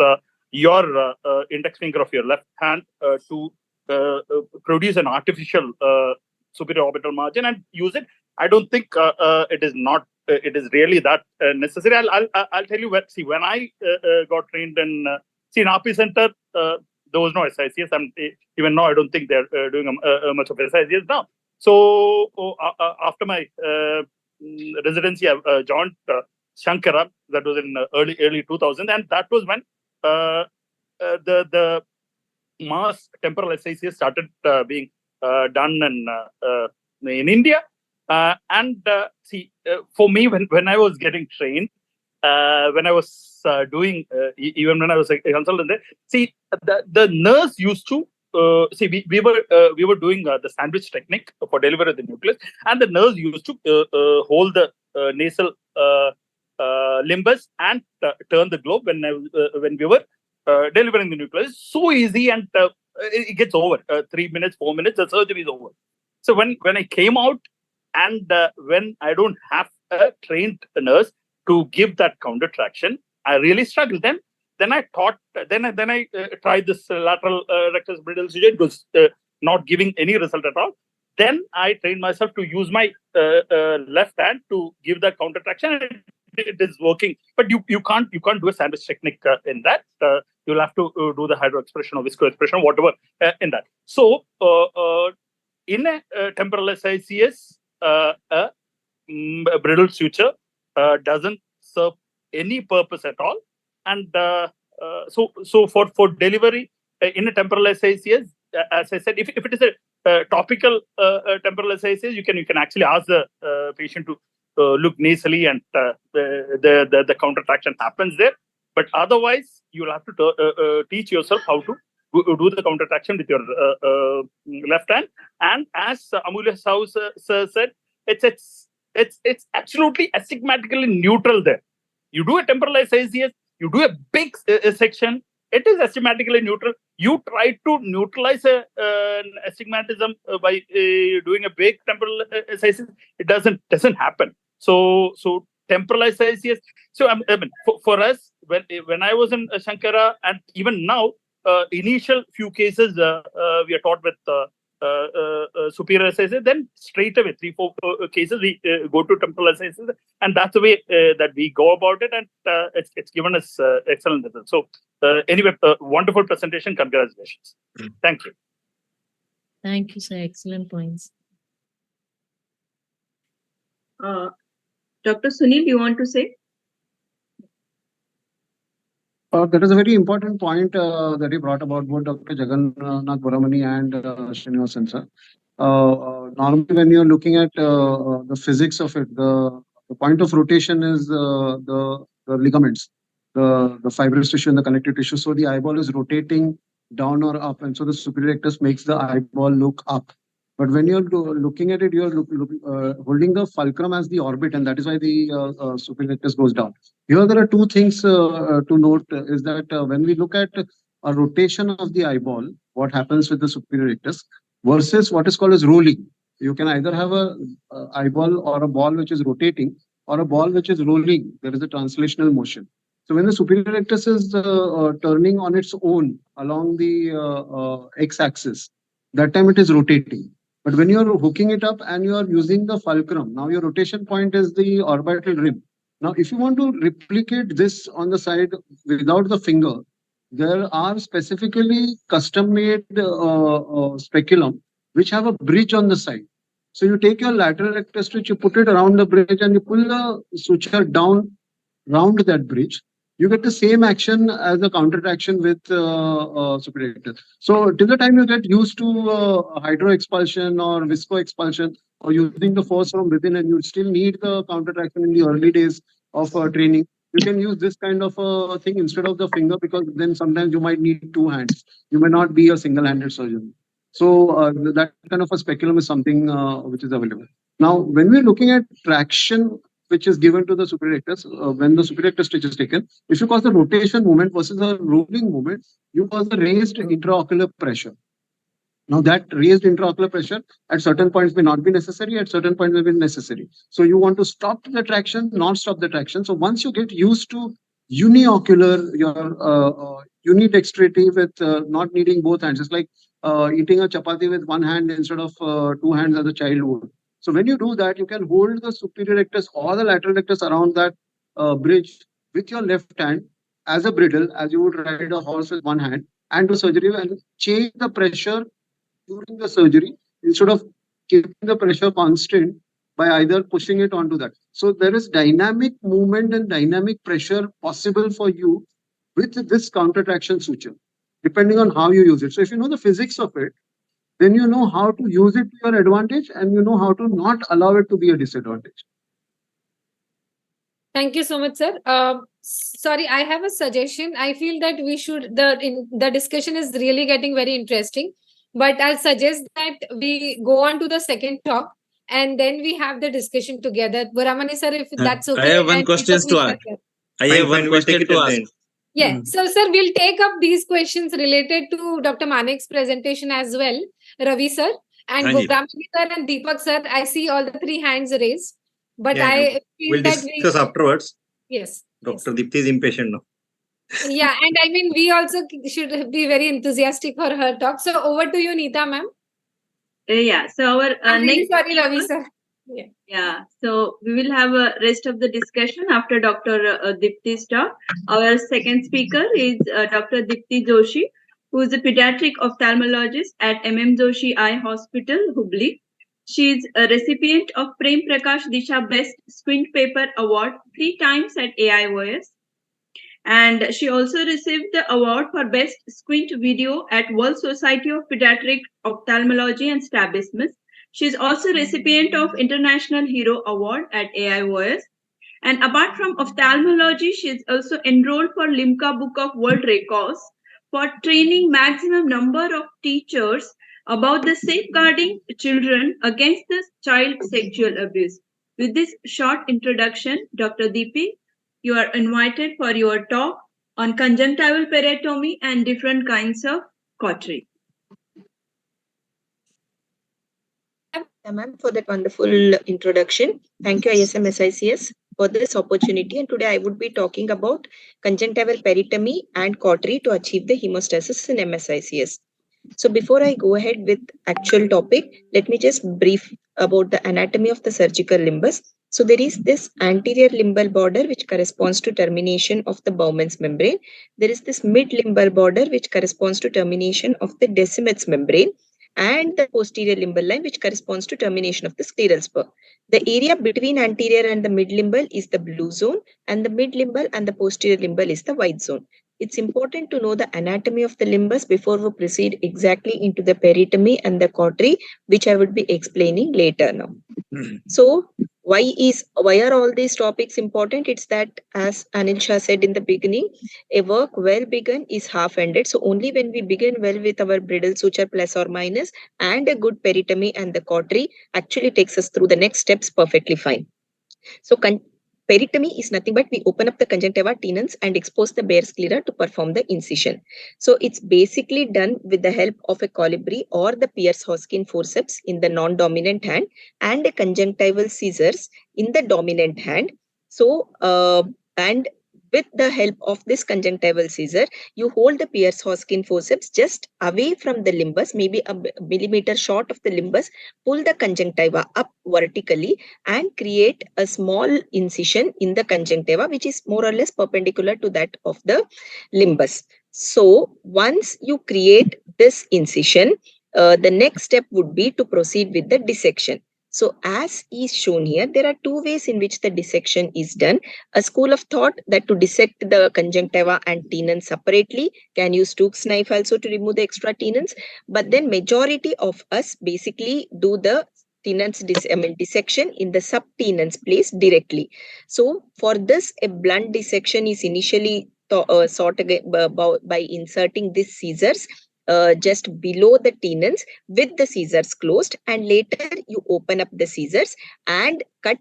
your index finger of your left hand to produce an artificial superior orbital margin and use it. I don't think it is really that necessary. I'll tell you what. See, when I got trained in RP Center, there was no SICS, and even now I don't think they're doing much of SICS now. So after my residency, I joined Shankara. That was in early 2000, and that was when the mass temporal SICS started being done in India. For me, when I was getting trained, when I was doing, even when I was a consultant there, the nurse used to we were doing the sandwich technique for delivery of the nucleus, and the nurse used to hold the nasal limbus and turn the globe when we were delivering the nucleus. So easy, and it gets over 3 minutes, 4 minutes, the surgery is over. So when I came out, and when I don't have a trained nurse to give that counter traction, I really struggled. Then I thought, then I tried this lateral rectus bridle suture. It was not giving any result at all. Then I trained myself to use my left hand to give that counter traction. It is working, but you can't do a sandwich technique in that. You'll have to do the hydro expression or visco expression, whatever in that. So in a temporal SICS, a bridle suture doesn't serve any purpose at all, and so for delivery in a temporal SICS, as I said, if it is a topical temporal SICS, you can actually ask the patient to look nasally, and the counter traction happens there. But otherwise, you'll have to teach yourself how to do the counter traction with your left hand. And as Amulya Sahu sir said, it's absolutely astigmatically neutral there. You do a temporalized ICS, you do a big section, it is astigmatically neutral. You try to neutralize an astigmatism by doing a big temporal ICS, it doesn't happen. So temporalized ICS. So I mean, for us, when I was in Shankara, and even now, initial few cases we are taught with superior ICS, then straight away 3-4 cases we go to temporal ICS, and that's the way that we go about it, and it's given us excellent results. So anyway, wonderful presentation. Congratulations. Thank you. Thank you, sir. Excellent points. Dr. Sunil, you want to say? That is a very important point that you brought about both Dr. Jagannath Boramani and Srinivasan sir. Normally, when you're looking at the physics of it, the point of rotation is the ligaments, the fibrous tissue and the connective tissue. So the eyeball is rotating down or up, and so the superior rectus makes the eyeball look up. But when you're looking at it, you're holding the fulcrum as the orbit, and that is why the superior rectus goes down. Here, there are two things to note is that when we look at a rotation of the eyeball, what happens with the superior rectus versus what is called as rolling. You can either have a eyeball or a ball which is rotating or a ball which is rolling. There is a translational motion. So when the superior rectus is turning on its own along the x-axis, that time it is rotating. But when you are hooking it up and you are using the fulcrum, now your rotation point is the orbital rim. Now, if you want to replicate this on the side without the finger, there are specifically custom-made speculum which have a bridge on the side. So you take your lateral rectus stitch, you put it around the bridge, and you pull the suture down round that bridge. You get the same action as the counter traction with superior rectus. So till the time you get used to hydro expulsion or visco expulsion, or using the force from within, and you still need the counter traction in the early days of training, you can use this kind of a thing instead of the finger, because then sometimes you might need 2 hands. You may not be a single-handed surgeon. So that kind of a speculum is something which is available. Now, when we're looking at traction which is given to the superior rectus, when the superior rectus stitch is taken, if you cause the rotation movement versus the rolling movement, you cause the raised intraocular pressure. Now that raised intraocular pressure at certain points may not be necessary, at certain points may be necessary. So you want to stop the traction, not stop the traction. So once you get used to uniocular, your unidexterity with not needing both hands, it's like eating a chapati with one hand instead of 2 hands as a child would. So when you do that, you can hold the superior rectus or the lateral rectus around that bridge with your left hand as a bridle, as you would ride a horse with one hand, and do surgery and change the pressure during the surgery instead of keeping the pressure constant by either pushing it onto that. So there is dynamic movement and dynamic pressure possible for you with this counter traction suture, depending on how you use it. So if you know the physics of it, then you know how to use it to your advantage, and you know how to not allow it to be a disadvantage. Thank you so much, sir. Sorry, I have a suggestion. I feel that we should, the discussion is really getting very interesting, but I'll suggest that we go on to the second talk and then we have the discussion together. Boramani sir, if that's okay. I have one question to ask. Yeah. So, sir, we'll take up these questions related to Dr. Manek's presentation as well. Ravi sir and Boramani sir and Deepak sir, I see all the 3 hands raised. But yeah, I feel we'll that discuss afterwards. Yes. Dr. Deepti is impatient now. Yeah, and I mean, we also should be very enthusiastic for her talk. So over to you, Neeta ma'am. Yeah, so our I'm next... Sorry, Ravi sir. Yeah, so we will have a rest of the discussion after Dr. Deepti's talk. Our second speaker is Dr. Deepti Joshi, who is a pediatric ophthalmologist at Joshi Eye Hospital, Hubli. She is a recipient of Prem Prakash Disha Best Squint Paper Award 3 times at AIOS. And she also received the award for Best Squint Video at World Society of Pediatric Ophthalmology and Strabismus. She is also recipient of International Hero Award at AIOS. And apart from ophthalmology, she is also enrolled for Limca Book of World Records for training maximum number of teachers about the safeguarding children against the child sexual abuse. With this short introduction, Dr. Deepi, you are invited for your talk on conjunctival peritomy and different kinds of cautery. Ma'am, for that wonderful introduction. Thank you, ISMSICS, for this opportunity. And today I would be talking about conjunctival peritomy and cautery to achieve the hemostasis in MSICS. So before I go ahead with actual topic, let me just brief about the anatomy of the surgical limbus. So there is this anterior limbal border which corresponds to termination of the Bowman's membrane. There is this mid-limbal border which corresponds to termination of the Descemet's membrane, and the posterior limbal line which corresponds to termination of the scleral spur. The area between anterior and the mid-limbal is the blue zone, and the mid-limbal and the posterior limbal is the white zone. It's important to know the anatomy of the limbus before we proceed exactly into the peritomy and the cautery, which I would be explaining later now. So why are all these topics important? It's that, as Anil Shah said in the beginning, a work well begun is half-ended. So only when we begin well with our bridal suture plus or minus and a good peritomy and the cautery actually takes us through the next steps perfectly fine. So peritomy is nothing but we open up the conjunctiva tenons and expose the bare sclera to perform the incision. So it's basically done with the help of a colibri or the Pierce-Hoskin forceps in the non-dominant hand and a conjunctival scissors in the dominant hand. So, and with the help of this conjunctival scissor, you hold the Pierce-Hoskin forceps just away from the limbus, maybe a millimeter short of the limbus, pull the conjunctiva up vertically and create a small incision in the conjunctiva, which is more or less perpendicular to that of the limbus. So once you create this incision, the next step would be to proceed with the dissection. So as is shown here, there are two ways in which the dissection is done. A school of thought that to dissect the conjunctiva and tenons separately, can use Stokes knife also to remove the extra tenons. But then majority of us basically do the tenons dissection in the subtenons place directly. So for this, a blunt dissection is initially sought by inserting these scissors just below the tenons with the scissors closed, and later you open up the scissors and cut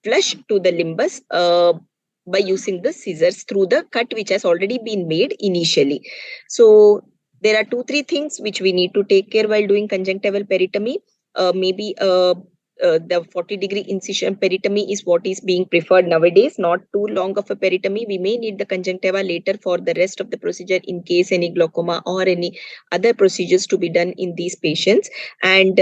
flush to the limbus by using the scissors through the cut which has already been made initially. So there are 2-3 things which we need to take care while doing conjunctival peritomy. Maybe the 40-degree incision peritomy is what is being preferred nowadays. Not too long of a peritomy. We may need the conjunctiva later for the rest of the procedure in case any glaucoma or any other procedures to be done in these patients. And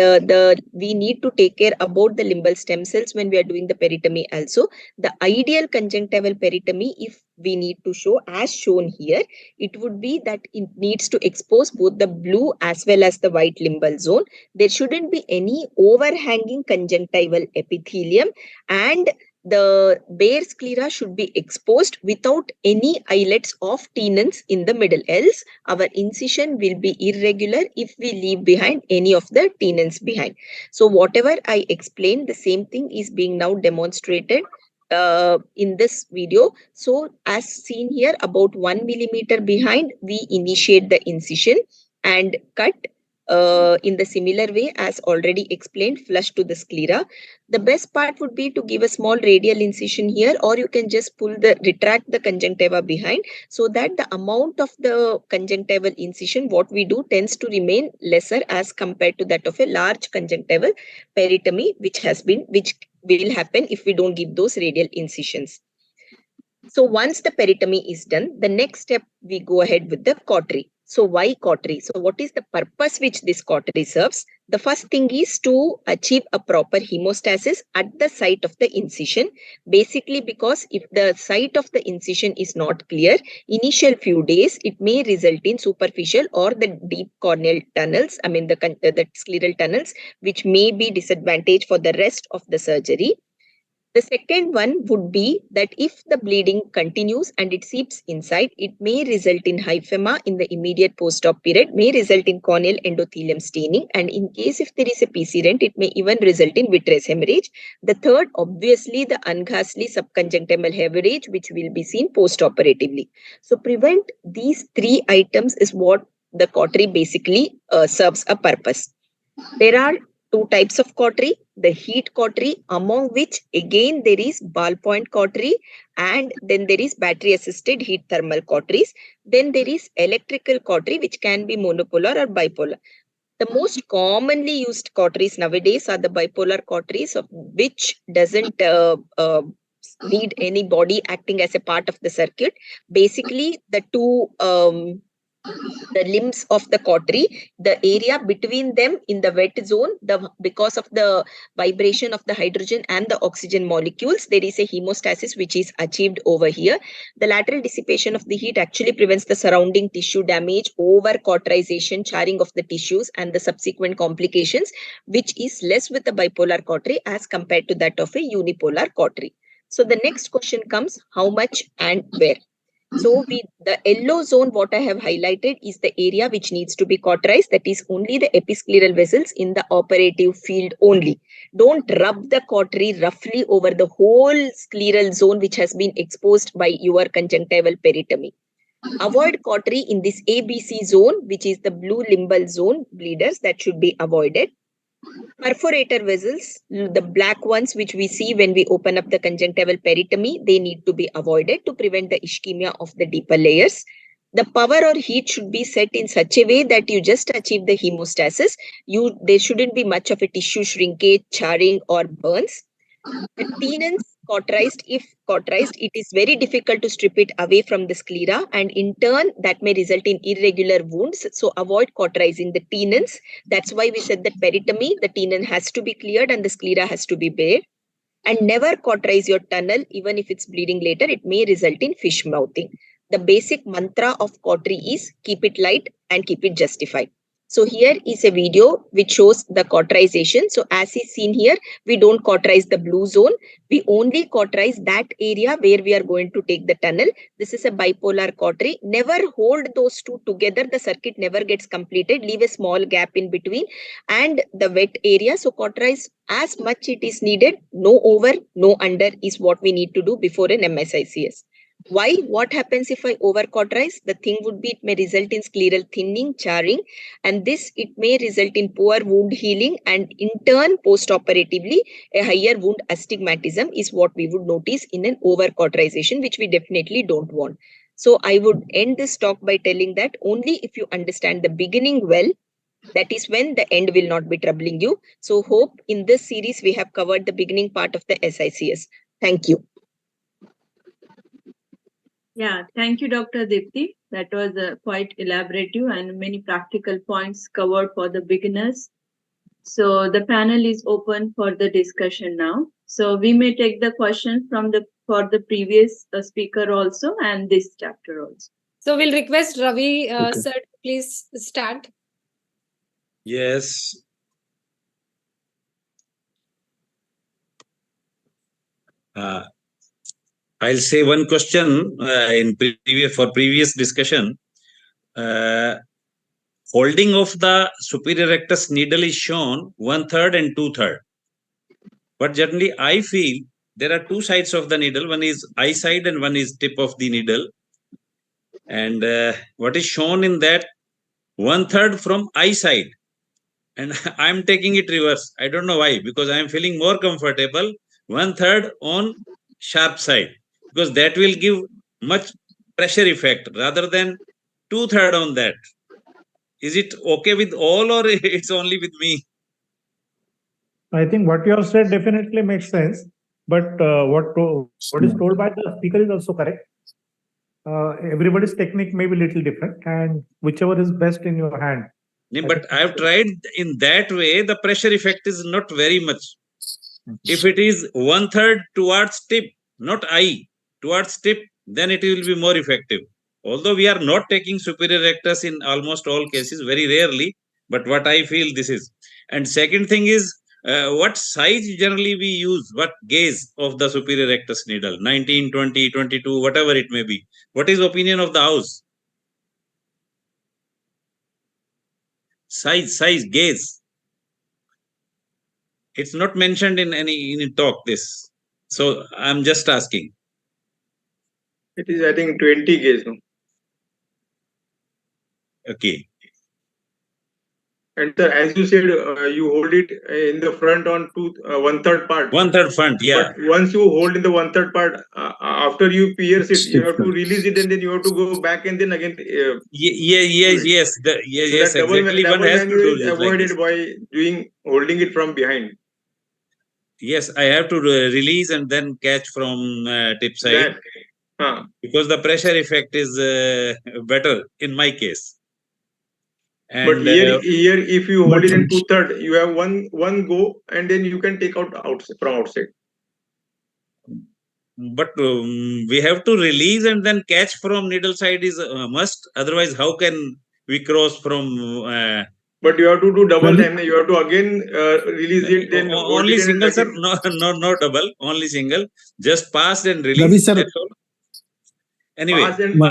we need to take care about the limbal stem cells when we are doing the peritomy also. The ideal conjunctival peritomy, if we need to show as shown here, it would be that it needs to expose both the blue as well as the white limbal zone. There shouldn't be any overhanging conjunctival epithelium, and the bare sclera should be exposed without any islets of tenons in the middle. Else, our incision will be irregular if we leave behind any of the tenons behind. So whatever I explained, the same thing is being now demonstrated in this video. So as seen here, about 1 millimeter behind, we initiate the incision and cut in the similar way as already explained, flush to the sclera. The best part would be to give a small radial incision here, or you can just retract the conjunctiva behind, so that the amount of the conjunctival incision what we do tends to remain lesser as compared to that of a large conjunctival peritomy, which will happen if we don't give those radial incisions. So once the peritomy is done, the next step we go ahead with the cautery. So why cautery? So what is the purpose which this cautery serves? The first thing is to achieve a proper hemostasis at the site of the incision. Basically, because if the site of the incision is not clear, initial few days, it may result in superficial or the deep corneal tunnels, the scleral tunnels, which may be disadvantage for the rest of the surgery. The second one would be that if the bleeding continues and it seeps inside, it may result in hyphema in the immediate post-op period, may result in corneal endothelium staining, and in case if there is a PC rent, it may even result in vitreous hemorrhage. The third, obviously, the unghastly subconjunctival hemorrhage, which will be seen post-operatively. So prevent these three items is what the cautery basically serves a purpose. There are two types of cautery, the heat cautery, among which again there is ballpoint cautery, and then there is battery assisted heat thermal cauteries. Then there is electrical cautery, which can be monopolar or bipolar. The most commonly used cauteries nowadays are the bipolar cauteries, of which doesn't need any body acting as a part of the circuit. Basically, the two the limbs of the cautery, the area between them in the wet zone, because of the vibration of the hydrogen and the oxygen molecules, there is a hemostasis which is achieved over here. The lateral dissipation of the heat actually prevents the surrounding tissue damage, over cauterization, charring of the tissues, and the subsequent complications, which is less with the bipolar cautery as compared to that of a unipolar cautery. So the next question comes, how much and where? So the yellow zone, what I have highlighted is the area which needs to be cauterized. That is only the episcleral vessels in the operative field only. Don't rub the cautery roughly over the whole scleral zone which has been exposed by your conjunctival peritomy. Avoid cautery in this ABC zone, which is the blue limbal zone bleeders, that should be avoided. Perforator vessels, the black ones which we see when we open up the conjunctival peritomy, they need to be avoided to prevent the ischemia of the deeper layers. The power or heat should be set in such a way that you just achieve the hemostasis. There shouldn't be much of a tissue shrinkage, charring, or burns. The tenons cauterized, if cauterized, it is very difficult to strip it away from the sclera, and in turn that may result in irregular wounds. So avoid cauterizing the tenons. That's why we said that peritomy, the tenon has to be cleared and the sclera has to be bared. And never cauterize your tunnel, even if it's bleeding later, it may result in fish mouthing. The basic mantra of cautery is keep it light and keep it justified. So here is a video which shows the cauterization. So as is seen here, we don't cauterize the blue zone. We only cauterize that area where we are going to take the tunnel. This is a bipolar cautery. Never hold those two together. The circuit never gets completed. Leave a small gap in between and the wet area. So cauterize as much it is needed. No over, no under is what we need to do before an MSICS. Why? What happens if I over cauterize? The thing would be it may result in scleral thinning, charring, and this it may result in poor wound healing, and in turn post-operatively a higher wound astigmatism is what we would notice in an over cauterization, which we definitely don't want. So I would end this talk by telling that only if you understand the beginning well, that is when the end will not be troubling you. So hope in this series we have covered the beginning part of the SICS. Thank you. Yeah, thank you, Dr. Dipti. That was quite elaborative and many practical points covered for the beginners. So the panel is open for the discussion now. So we may take the question for the previous speaker also and this chapter also. So we'll request Ravi sir to please start. Yes. I'll say one question in previous discussion. Holding of the superior rectus needle is shown 1/3 and 2/3. But generally, I feel there are two sides of the needle. One is eye side and one is tip of the needle. And what is shown in that 1/3 from eye side. And I'm taking it reverse. I don't know why, because I'm feeling more comfortable 1/3 on sharp side, because that will give much pressure effect rather than 2/3 on that. Is it okay with all or it's only with me? I think what you have said definitely makes sense, but what is told by the speaker is also correct. Everybody's technique may be a little different, and whichever is best in your hand. But I have tried in that way. The pressure effect is not very much. If it is 1/3 towards tip, not eye, towards tip, then it will be more effective. Although we are not taking superior rectus in almost all cases, very rarely, but what I feel this is. And second thing is, what size generally we use, what gauge of the superior rectus needle, 19, 20, 22, whatever it may be. What is opinion of the house? Size, gauge. It's not mentioned in any talk, this. So I'm just asking. It is, I think, 20 gauge. No? Okay. And sir, as you said, you hold it in the front on 1/3 part. 1/3 front, yeah. But once you hold in the 1/3 part, after you pierce it, you have to release it and then you have to go back and then again. Yes, so exactly. Double One has to do is this avoided like by holding it from behind. Yes, I have to release and then catch from tip side. Because the pressure effect is better in my case. And but here, if you hold it in 2/3, you have one go, and then you can take out from outside. But we have to release and then catch from needle side is a must. Otherwise, how can we cross from? But you have to do double time. You have to again release it. Then only single, sir. No double. Only single. Just pass and release. That's all. Anyway,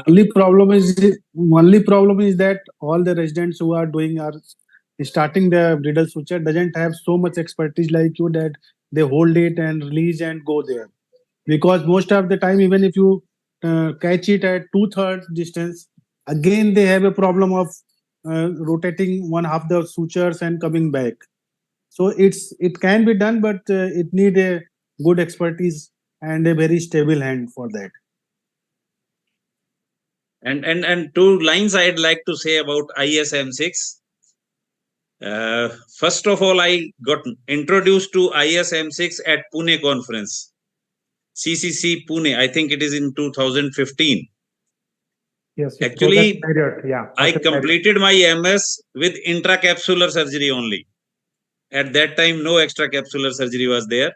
only problem is that all the residents who are starting the bridal suture doesn't have so much expertise like you, that they hold it and release and go there. Because most of the time, even if you catch it at 2/3 distance, again they have a problem of rotating one half the sutures and coming back. So it can be done, but it need a good expertise and a very stable hand for that. And two lines I'd like to say about ISMSICS. First of all, I got introduced to ISMSICS at Pune conference, CCC Pune. I think it is in 2015. Yes. Actually, yeah. I completed my MS with intracapsular surgery only. At that time, no extracapsular surgery was there.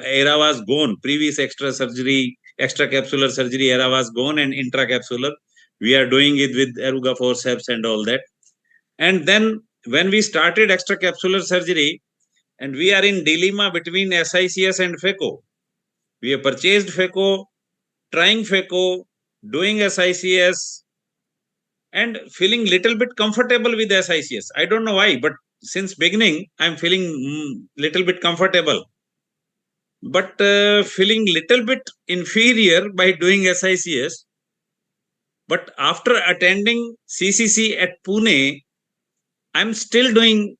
Era was gone. Previous extracapsular surgery era was gone, and intracapsular. We are doing it with Eruga forceps and all that. And then when we started extracapsular surgery, and we are in dilemma between SICS and FECO. We have purchased FECO, trying FECO, doing SICS, and feeling little bit comfortable with SICS. I don't know why, but since beginning, I'm feeling little bit comfortable. But feeling little bit inferior by doing SICS. But after attending CCC at Pune, I'm still doing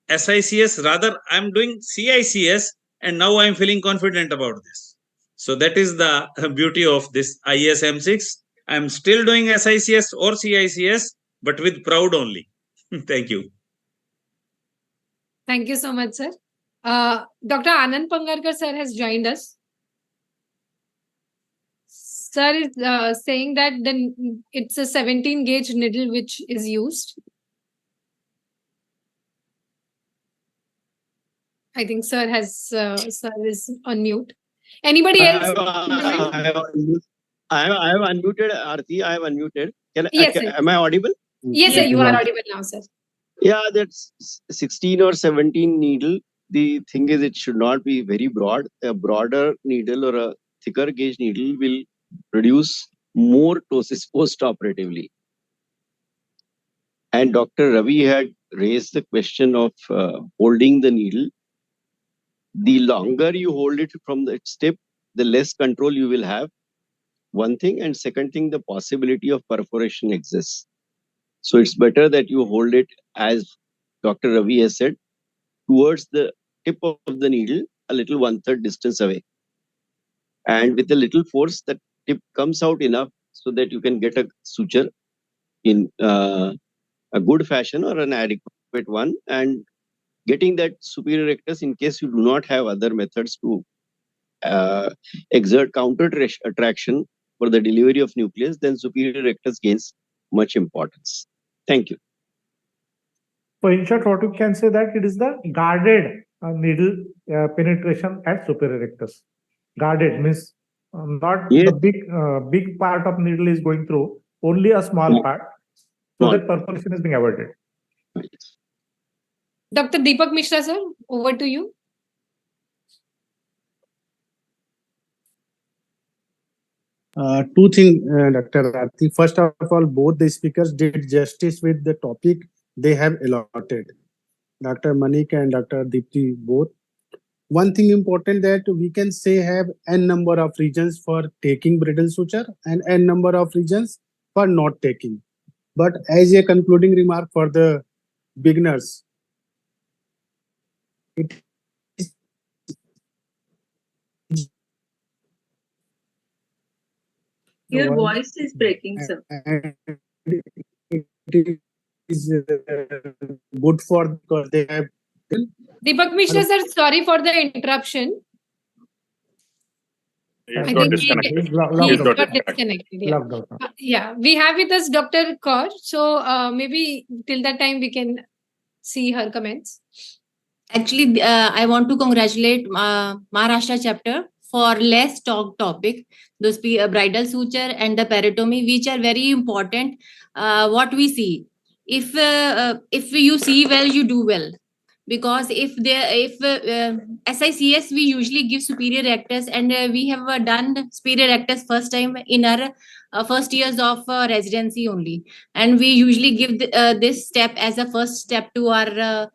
SICS, rather I'm doing CICS, and now I'm feeling confident about this. So that is the beauty of this ISMSICS. I'm still doing SICS or CICS, but with proud only. Thank you. Thank you so much, sir. Dr. Anand Pangarkar sir has joined us. Sir is saying that it's a 17 gauge needle which is used. I think sir is on mute. Anybody else? I have unmuted, Aarti. I have unmuted. Yes, am I audible? Yes, sir, you are audible now, sir. Yeah, that's 16 or 17 needle. The thing is, it should not be very broad. A broader needle or a thicker gauge needle will produce more ptosis post-operatively. And Dr. Ravi had raised the question of holding the needle. The longer you hold it from the tip, the less control you will have. One thing, and second thing, the possibility of perforation exists. So it's better that you hold it, as Dr. Ravi has said, towards the tip of the needle, a little 1/3 distance away. And with a little force, the tip comes out enough so that you can get a suture in a good fashion or an adequate one, and getting that superior rectus in case you do not have other methods to exert counter attraction for the delivery of nucleus, then superior rectus gains much importance. Thank you. So in short, what you can say that it is the guarded needle penetration at superior rectus. Guarded means not the big part of needle is going through, only a small part, so that perforation is being avoided. Dr. Deepak Mishra, sir, over to you. Two things, Dr. Arti. First of all, both the speakers did justice with the topic they have allotted. Dr. Manik and Dr. Deepti both. One thing important that we can say have n number of reasons for taking bridal suture and n number of reasons for not taking. But as a concluding remark for the beginners, it is Your voice is breaking, sir. It is good for because they have. Deepak Mishra, sir, sorry for the interruption. He's got disconnected. He's got disconnected. Yeah. We have with us Dr. Kaur. So maybe till that time we can see her comments. Actually, I want to congratulate Maharashtra chapter for less talk topic, those bridal suture and the peritomy, which are very important. What we see, if you see well, you do well. Because if SICS, we usually give superior rectus, and we have done superior rectus first time in our first years of residency only, and we usually give this step as a first step to our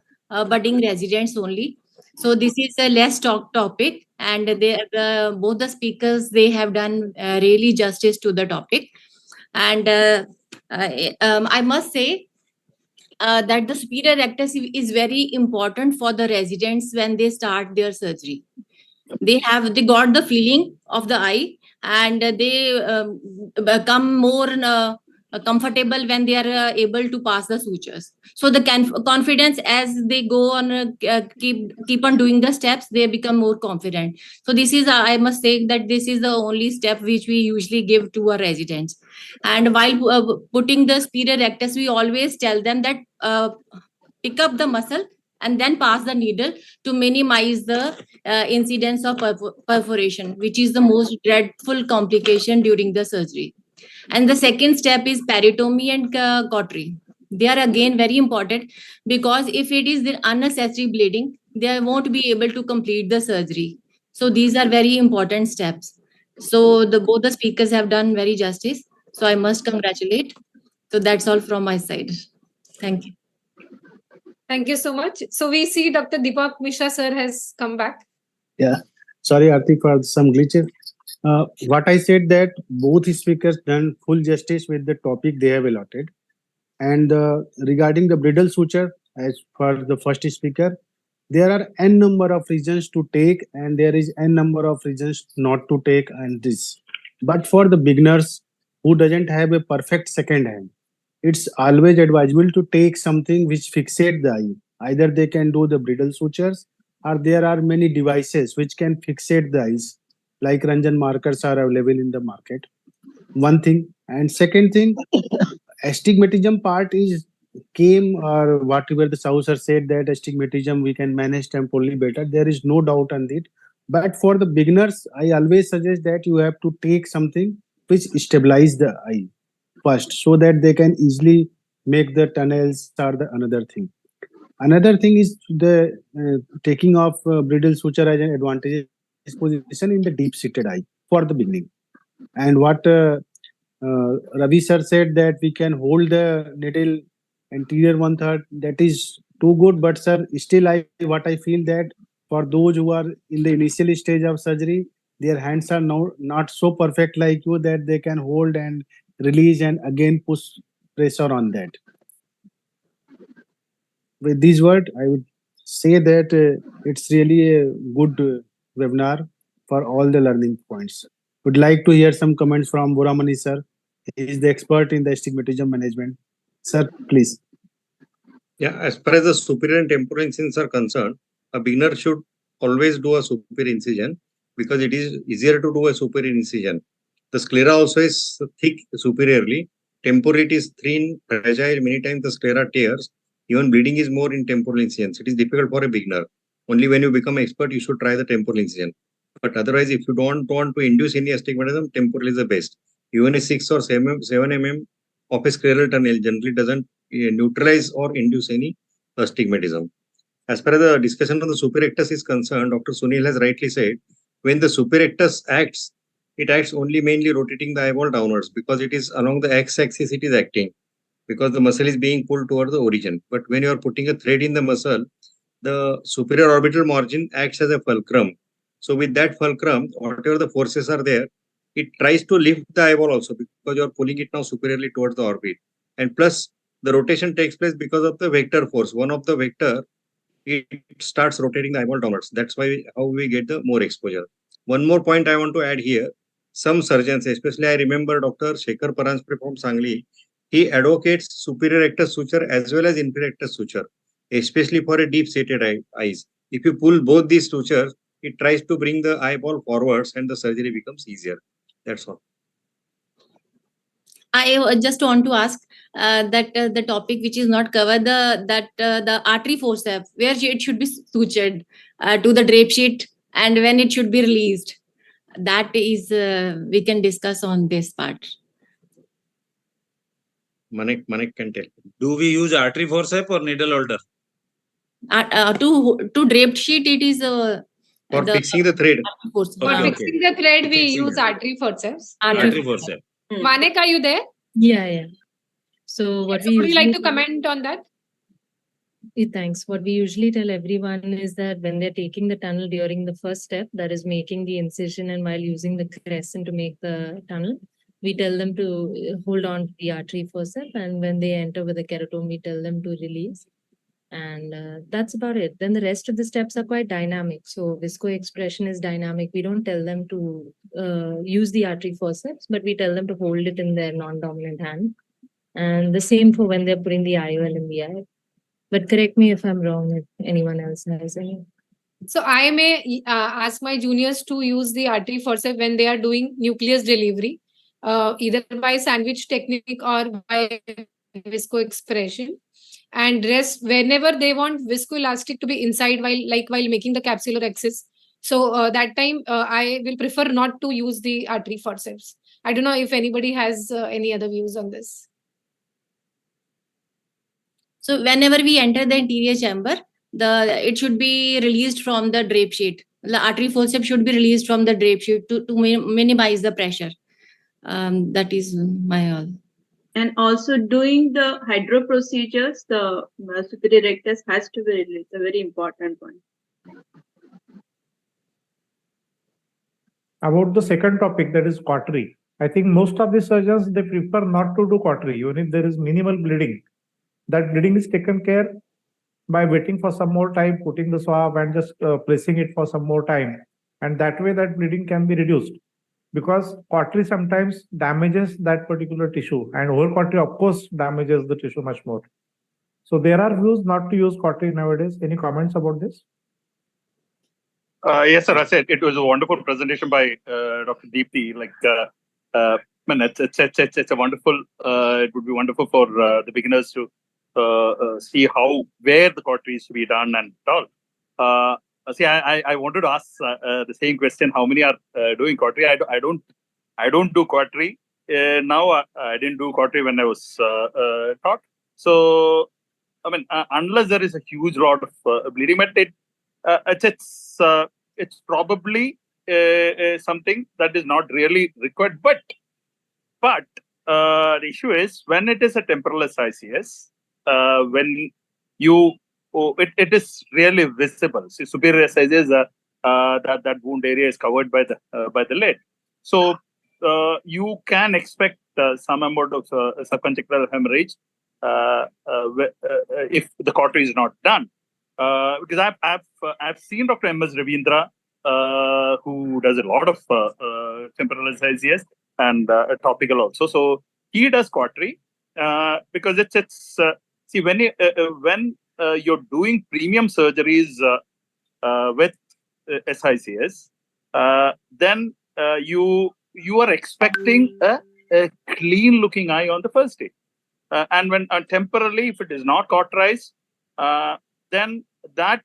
budding residents only. So this is a less talk topic, and both the speakers, they have done really justice to the topic. And I must say that the superior rectus is very important for the residents when they start their surgery. They got the feeling of the eye, and they become more comfortable when they are able to pass the sutures. So the confidence, as they go on, keep on doing the steps, they become more confident. So this is, I must say that this is the only step which we usually give to our residents. And while putting the superior rectus, we always tell them that pick up the muscle and then pass the needle to minimize the incidence of perforation, which is the most dreadful complication during the surgery. And the second step is peritomy and cautery. They are again very important, because if it is the unnecessary bleeding, they won't be able to complete the surgery. So these are very important steps. So both the speakers have done very justice. So I must congratulate. So that's all from my side. Thank you. Thank you so much. So we see Dr. Deepak Mishra sir has come back. Yeah, sorry Arti for some glitches. What I said that both speakers done full justice with the topic they have allotted. And regarding the bridal suture, as for the first speaker, there are n number of reasons to take, and there is n number of reasons not to take, and this. But for the beginners who doesn't have a perfect second hand, it's always advisable to take something which fixate the eye. Either they can do the bridal sutures, or there are many devices which can fixate the eyes, like Ranjan markers are available in the market. One thing. And second thing, astigmatism part is came, or whatever the Saucer said, that astigmatism we can manage temporarily better. There is no doubt on it. But for the beginners, I always suggest that you have to take something which stabilize the eye first, so that they can easily make the tunnels or the another thing. Another thing is the taking of bridal suture as an advantageous position in the deep-seated eye for the beginning. And what Ravi sir said, that we can hold the needle anterior 1/3, that is too good. But sir, still what I feel that for those who are in the initial stage of surgery, their hands are not so perfect like you, that they can hold and release and again push pressure on that. With these words, I would say that it's really a good webinar for all the learning points. Would like to hear some comments from Boramani sir. He is the expert in the astigmatism management. Sir, please. Yeah, as far as the superior and temporal incisions are concerned, a beginner should always do a superior incision, because it is easier to do a superior incision. The sclera also is thick superiorly. Temporal it is thin, fragile. Many times the sclera tears. Even bleeding is more in temporal incisions. It is difficult for a beginner. Only when you become expert, you should try the temporal incision. But otherwise, if you don't want to induce any astigmatism, temporal is the best. Even a 6 or 7 mm of a scleral tunnel generally doesn't neutralize or induce any astigmatism. as per the discussion on the superior rectus is concerned, Dr. Sunil has rightly said, when the superior rectus acts, it acts only mainly rotating the eyeball downwards because it is along the x-axis it is acting, because the muscle is being pulled toward the origin. But when you are putting a thread in the muscle, the superior orbital margin acts as a fulcrum. So with that fulcrum, whatever the forces are there, it tries to lift the eyeball also because you are pulling it now superiorly towards the orbit. And plus, the rotation takes place because of the vector force. One of the vector, it starts rotating the eyeball downwards. That's why how we get the more exposure. One more point I want to add here. Some surgeons, especially I remember Dr. Shekhar Paranspre from Sangli, he advocates superior rectus suture as well as inferior rectus suture, especially for a deep-seated eyes. If you pull both these sutures, it tries to bring the eyeball forwards and the surgery becomes easier. That's all. I just want to ask that the topic which is not covered, the artery forceps, where it should be sutured to the drape sheet and when it should be released. That is, we can discuss on this part. Manik can tell. Do we use artery forceps or needle holder? To draped sheet, it is for fixing the thread. For fixing the thread, we use artery forceps. Artery forceps. Manik, are you there? Yeah. So what we would you like usually to comment on that? Thanks. What we usually tell everyone is that when they're taking the tunnel during the first step, that is making the incision and while using the crescent to make the tunnel, we tell them to hold on to the artery forceps, and when they enter with the keratome, we tell them to release. And that's about it. Then the rest of the steps are quite dynamic. So visco expression is dynamic. We don't tell them to use the artery forceps, but we tell them to hold it in their non-dominant hand. And the same for when they're putting the IOL in the eye. But correct me if I'm wrong, if anyone else has any. So I may ask my juniors to use the artery forceps when they are doing nucleus delivery, either by sandwich technique or by visco expression. And rest whenever they want viscoelastic to be inside while making the capsular axis. So that time I will prefer not to use the artery forceps. I don't know if anybody has any other views on this. So whenever we enter the anterior chamber, it should be released from the drape sheet. The artery forceps should be released from the drape sheet to minimize the pressure. That is my all. And also doing the hydro procedures, the superior rectus has to be released. A very important one. About the second topic, that is cautery. I think most of the surgeons, they prefer not to do cautery, even if there is minimal bleeding. That bleeding is taken care by waiting for some more time, putting the swab and just placing it for some more time. And that way that bleeding can be reduced. Because cautery sometimes damages that particular tissue, and over cautery, of course, damages the tissue much more. So there are views not to use cautery nowadays. Any comments about this? Yes, sir. I said it was a wonderful presentation by Dr. Deepthi. It's a wonderful. It would be wonderful for the beginners to see where the cautery is to be done and all. I wanted to ask the same question. How many are doing cautery? I don't do cautery now. I didn't do cautery when I was taught. So I mean, unless there is a huge lot of bleeding, but it's probably something that is not really required. But the issue is when it is a temporal ICS, when you it is really visible. See, superior SICS, that wound area is covered by the lid. So you can expect some amount of subconjunctival hemorrhage if the cautery is not done. Because I've seen Dr. M.S. Ravindra, who does a lot of temporal ICS and topical also. So he does cautery because it's see when you're doing premium surgeries with SICS, then you are expecting a clean looking eye on the first day, and when temporarily, if it is not cauterized, then that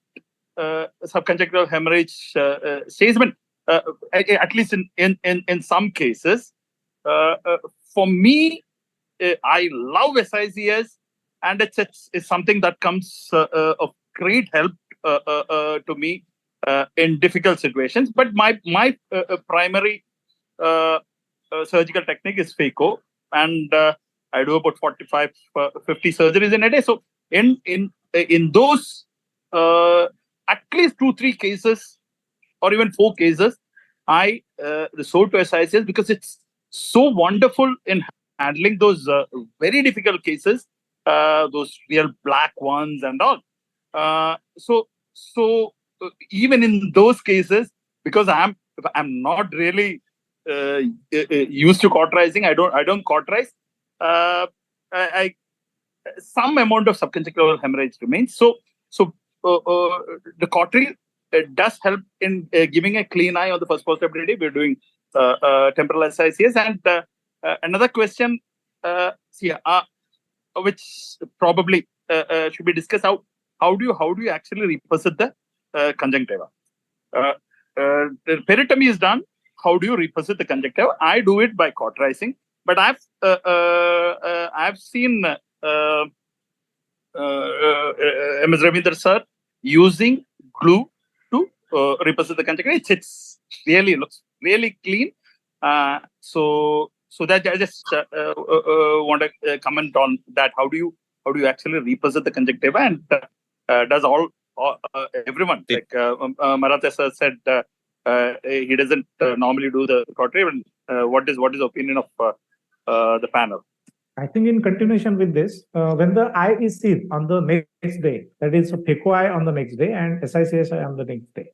subconjunctival hemorrhage stays. At least in some cases, for me, I love SICS, and it's something that comes of great help to me in difficult situations. But my primary surgical technique is phaco, and I do about 45, 50 surgeries in a day. So in those at least 2-3 cases or even 4 cases, I resort to SICS because it's so wonderful in handling those very difficult cases, those real black ones and all. So even in those cases, because I'm not really used to cauterizing, I don't cauterize. I some amount of subconjunctival hemorrhage remains. So the cautery does help in giving a clean eye on the first possibility. We're doing temporal SICS. And another question, which probably should be discussed: how do you actually reposit the conjunctiva? The peritomy is done. How do you reposit the conjunctiva? I do it by cauterizing, but I've seen MS Ravindra sir using glue to reposit the conjunctiva. It's really looks really clean. So that I just want to comment on that. How do you actually reposit the conjunctiva, and does everyone, like Maratha sir said, he doesn't normally do the cautery. What is the opinion of the panel? I think in continuation with this, when the eye is seen on the next day, that is a phaco eye on the next day and SICS eye on the next day.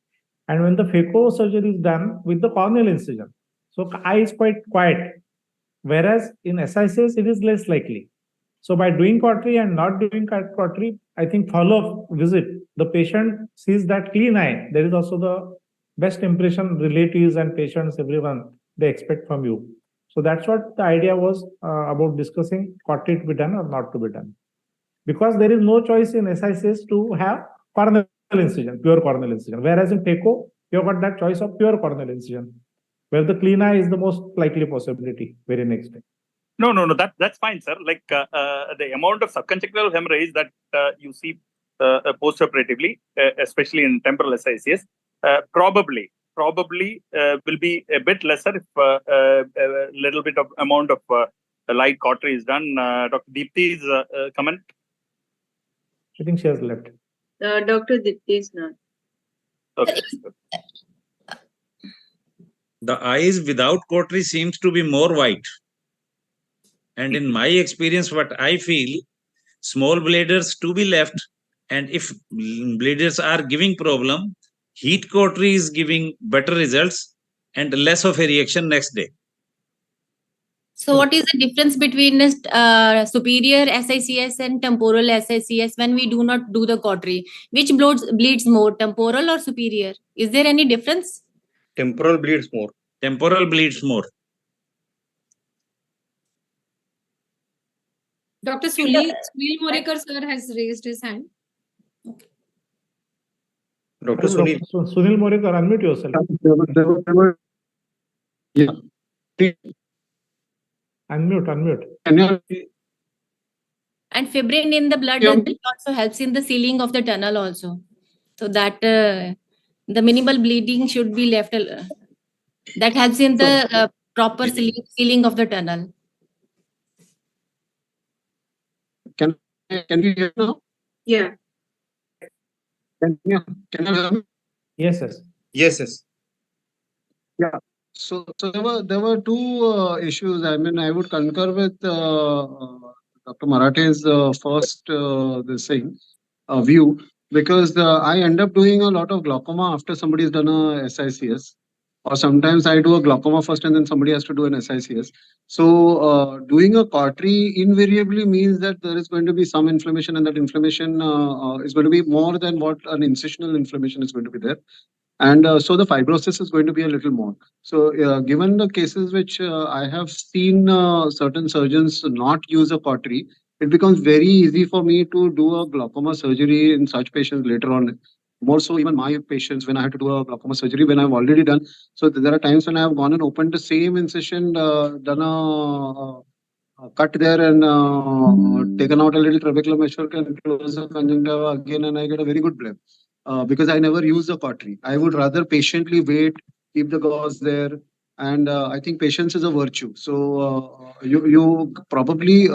And when the phaco surgery is done with the corneal incision, so eye is quite quiet. Whereas in SICS, it is less likely. So by doing cautery and not doing cautery, I think follow-up visit, the patient sees that clean eye. There is also the best impression relatives and patients, everyone, they expect from you. So that's what the idea was about discussing cautery to be done or not to be done. Because there is no choice in SICS to have corneal incision, pure corneal incision. Whereas in phaco, you've got that choice of pure corneal incision, where the clean eye is the most likely possibility very next day. No, that's fine, sir. Like the amount of subconjunctival hemorrhage that you see postoperatively, especially in temporal SICS, probably will be a bit lesser if a little bit of amount of light cautery is done. Dr. Deepti's comment? I think she has left. Dr. Dipti is not. Okay. The eyes without cautery seems to be more white. And in my experience, what I feel, small bladers to be left, and if bladers are giving problem, heat cautery is giving better results and less of a reaction next day. So what is the difference between superior SICS and temporal SICS when we do not do the cautery? Which bleeds more, temporal or superior? Is there any difference? Temporal bleeds more. Temporal bleeds more. Dr. Sunil Morekar sir has raised his hand. Dr. Sunil. Sunil Morekar, unmute yourself. Yeah. Unmute. And fibrin in the blood also helps in the sealing of the tunnel also. So that the minimal bleeding should be left. That helps in the proper sealing of the tunnel. Can you hear now? Yeah. Can you hear me? Yes. Yeah. So there were two issues. I mean, I would concur with Dr. Marathe's first view, because I end up doing a lot of glaucoma after somebody's done a SICS, or sometimes I do a glaucoma first and then somebody has to do an SICS. So doing a cautery invariably means that there is going to be some inflammation, and that inflammation is going to be more than what an incisional inflammation is going to be there. And so the fibrosis is going to be a little more. So given the cases which I have seen certain surgeons not use a cautery, it becomes very easy for me to do a glaucoma surgery in such patients later on. More so even my patients, when I have to do a glaucoma surgery, when I've already done. So there are times when I have gone and opened the same incision, done a cut there and taken out a little trabecular meshwork and close the conjunctiva again, and I get a very good bleb. because I never use the cautery. I would rather patiently wait, keep the gauze there. And I think patience is a virtue. So you probably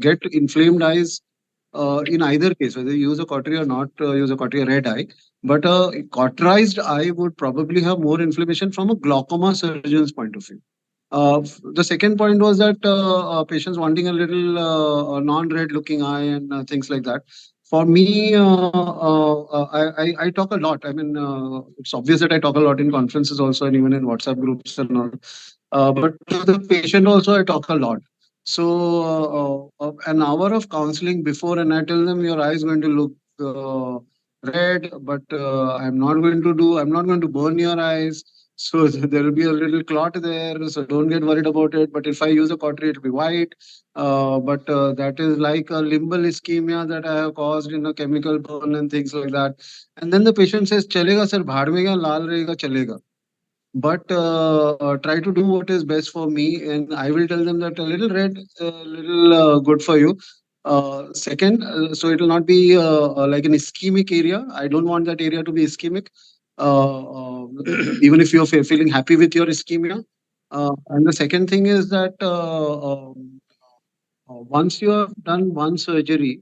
get inflamed eyes in either case, whether you use a cautery or not use a cautery, a red eye. But a cauterized eye would probably have more inflammation from a glaucoma surgeon's point of view. The second point was that patients wanting a little non-red looking eye and things like that. For me, I talk a lot. I mean, it's obvious that I talk a lot in conferences also and even in WhatsApp groups and all. But to the patient also, I talk a lot. So an hour of counseling before, and I tell them your eye is going to look red, but I'm not going to burn your eyes. So there will be a little clot there. So don't get worried about it. But if I use a cautery, it will be white. But that is like a limbal ischemia that I have caused in a chemical burn and things like that. And then the patient says, "Chalega sir, bhad mein gaya, laal rahega, chalega." But try to do what is best for me, and I will tell them that a little red, a little good for you. Second, so it will not be like an ischemic area. I don't want that area to be ischemic, even if you're feeling happy with your ischemia. And the second thing is that once you have done one surgery,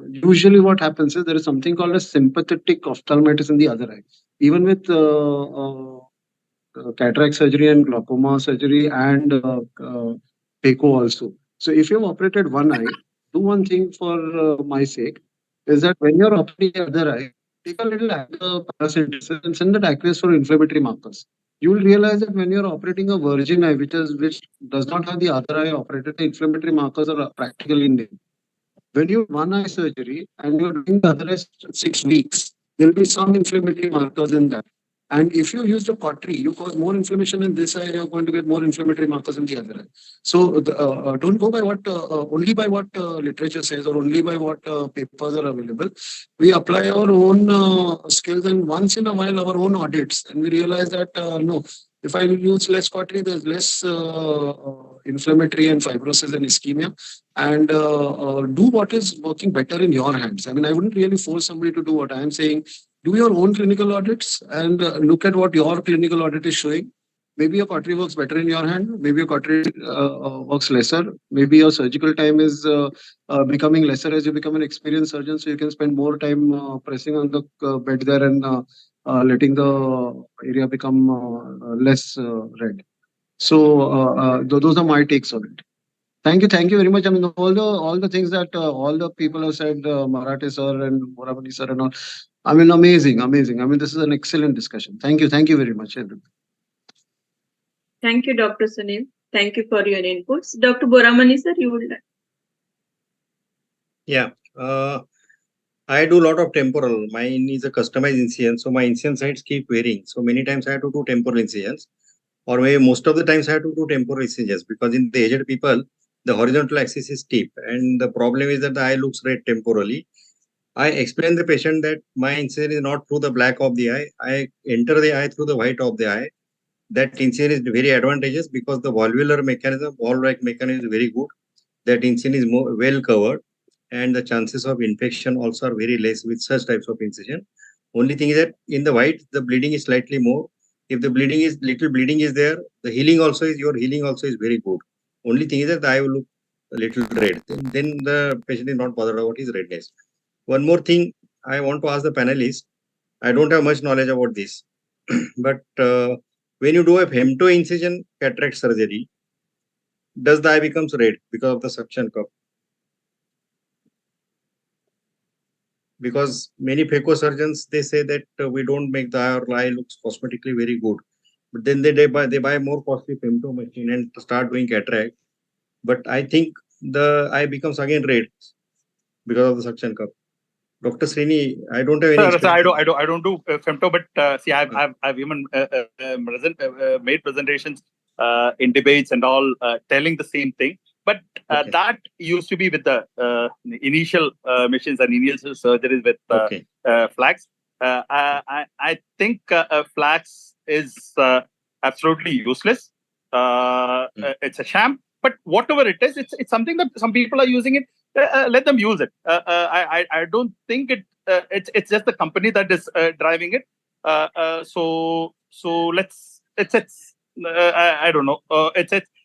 usually what happens is there is something called a sympathetic ophthalmitis in the other eye. Even with cataract surgery and glaucoma surgery and phaco also. So if you've operated one eye, do one thing for my sake, is that when you're operating the other eye, take a little paracentesis and send that aqueous for inflammatory markers. You will realize that when you're operating a virgin eye, which does not have the other eye operated, the inflammatory markers are practically nil. When you have one eye surgery and you're doing the other eye 6 weeks, there will be some inflammatory markers in that. And if you use the cautery, you cause more inflammation in this eye, you're going to get more inflammatory markers in the other eye. So don't go by what only by what literature says or only by what papers are available. We apply our own skills, and once in a while our own audits, and we realize that no, if I use less cautery, there's less inflammatory and fibrosis and ischemia. And do what is working better in your hands. I mean, I wouldn't really force somebody to do what I am saying. Do your own clinical audits and look at what your clinical audit is showing. Maybe your cautery works better in your hand. Maybe your cautery works lesser. Maybe your surgical time is becoming lesser as you become an experienced surgeon. So you can spend more time pressing on the bed there and letting the area become less red. So those are my takes on it. Thank you very much. I mean, all the things that all the people have said, Marathi sir and Boramani sir and all. I mean, amazing. I mean, this is an excellent discussion. Thank you very much, everybody. Thank you, Dr. Sunil. Thank you for your inputs. Dr. Boramani sir, you would like. Yeah, I do a lot of temporal. Mine is a customized incision, so my incision sites keep varying. So many times I have to do temporal incisions, or maybe most of the times I have to do temporal incisions, because in the aged people, the horizontal axis is steep, and the problem is that the eye looks red temporally. I explain the patient that my incision is not through the black of the eye. I enter the eye through the white of the eye. That incision is very advantageous because the valvular mechanism, valve-like mechanism is very good. That incision is more well covered, and the chances of infection also are very less with such types of incision. Only thing is that in the white, the bleeding is slightly more. If the little bleeding is there, the healing also is very good. Only thing is that the eye will look a little red. Then the patient is not bothered about his redness. One more thing I want to ask the panelists. I don't have much knowledge about this, but when you do a femto incision cataract surgery, does the eye becomes red because of the suction cup? Because many phaco surgeons, they say that we don't make the eye looks cosmetically very good, but then they buy more costly femto machine and start doing cataract. But I think the eye becomes again red because of the suction cup. Dr. Srini, I don't have any. Sir, I don't do femto, but see, I've even made presentations in debates and all, telling the same thing. But that used to be with the initial machines and initial surgeries with flax. I think flax is absolutely useless. It's a sham. But whatever it is, it's something that some people are using it. let them use it. I don't think it's just the company that is driving it. So I don't know.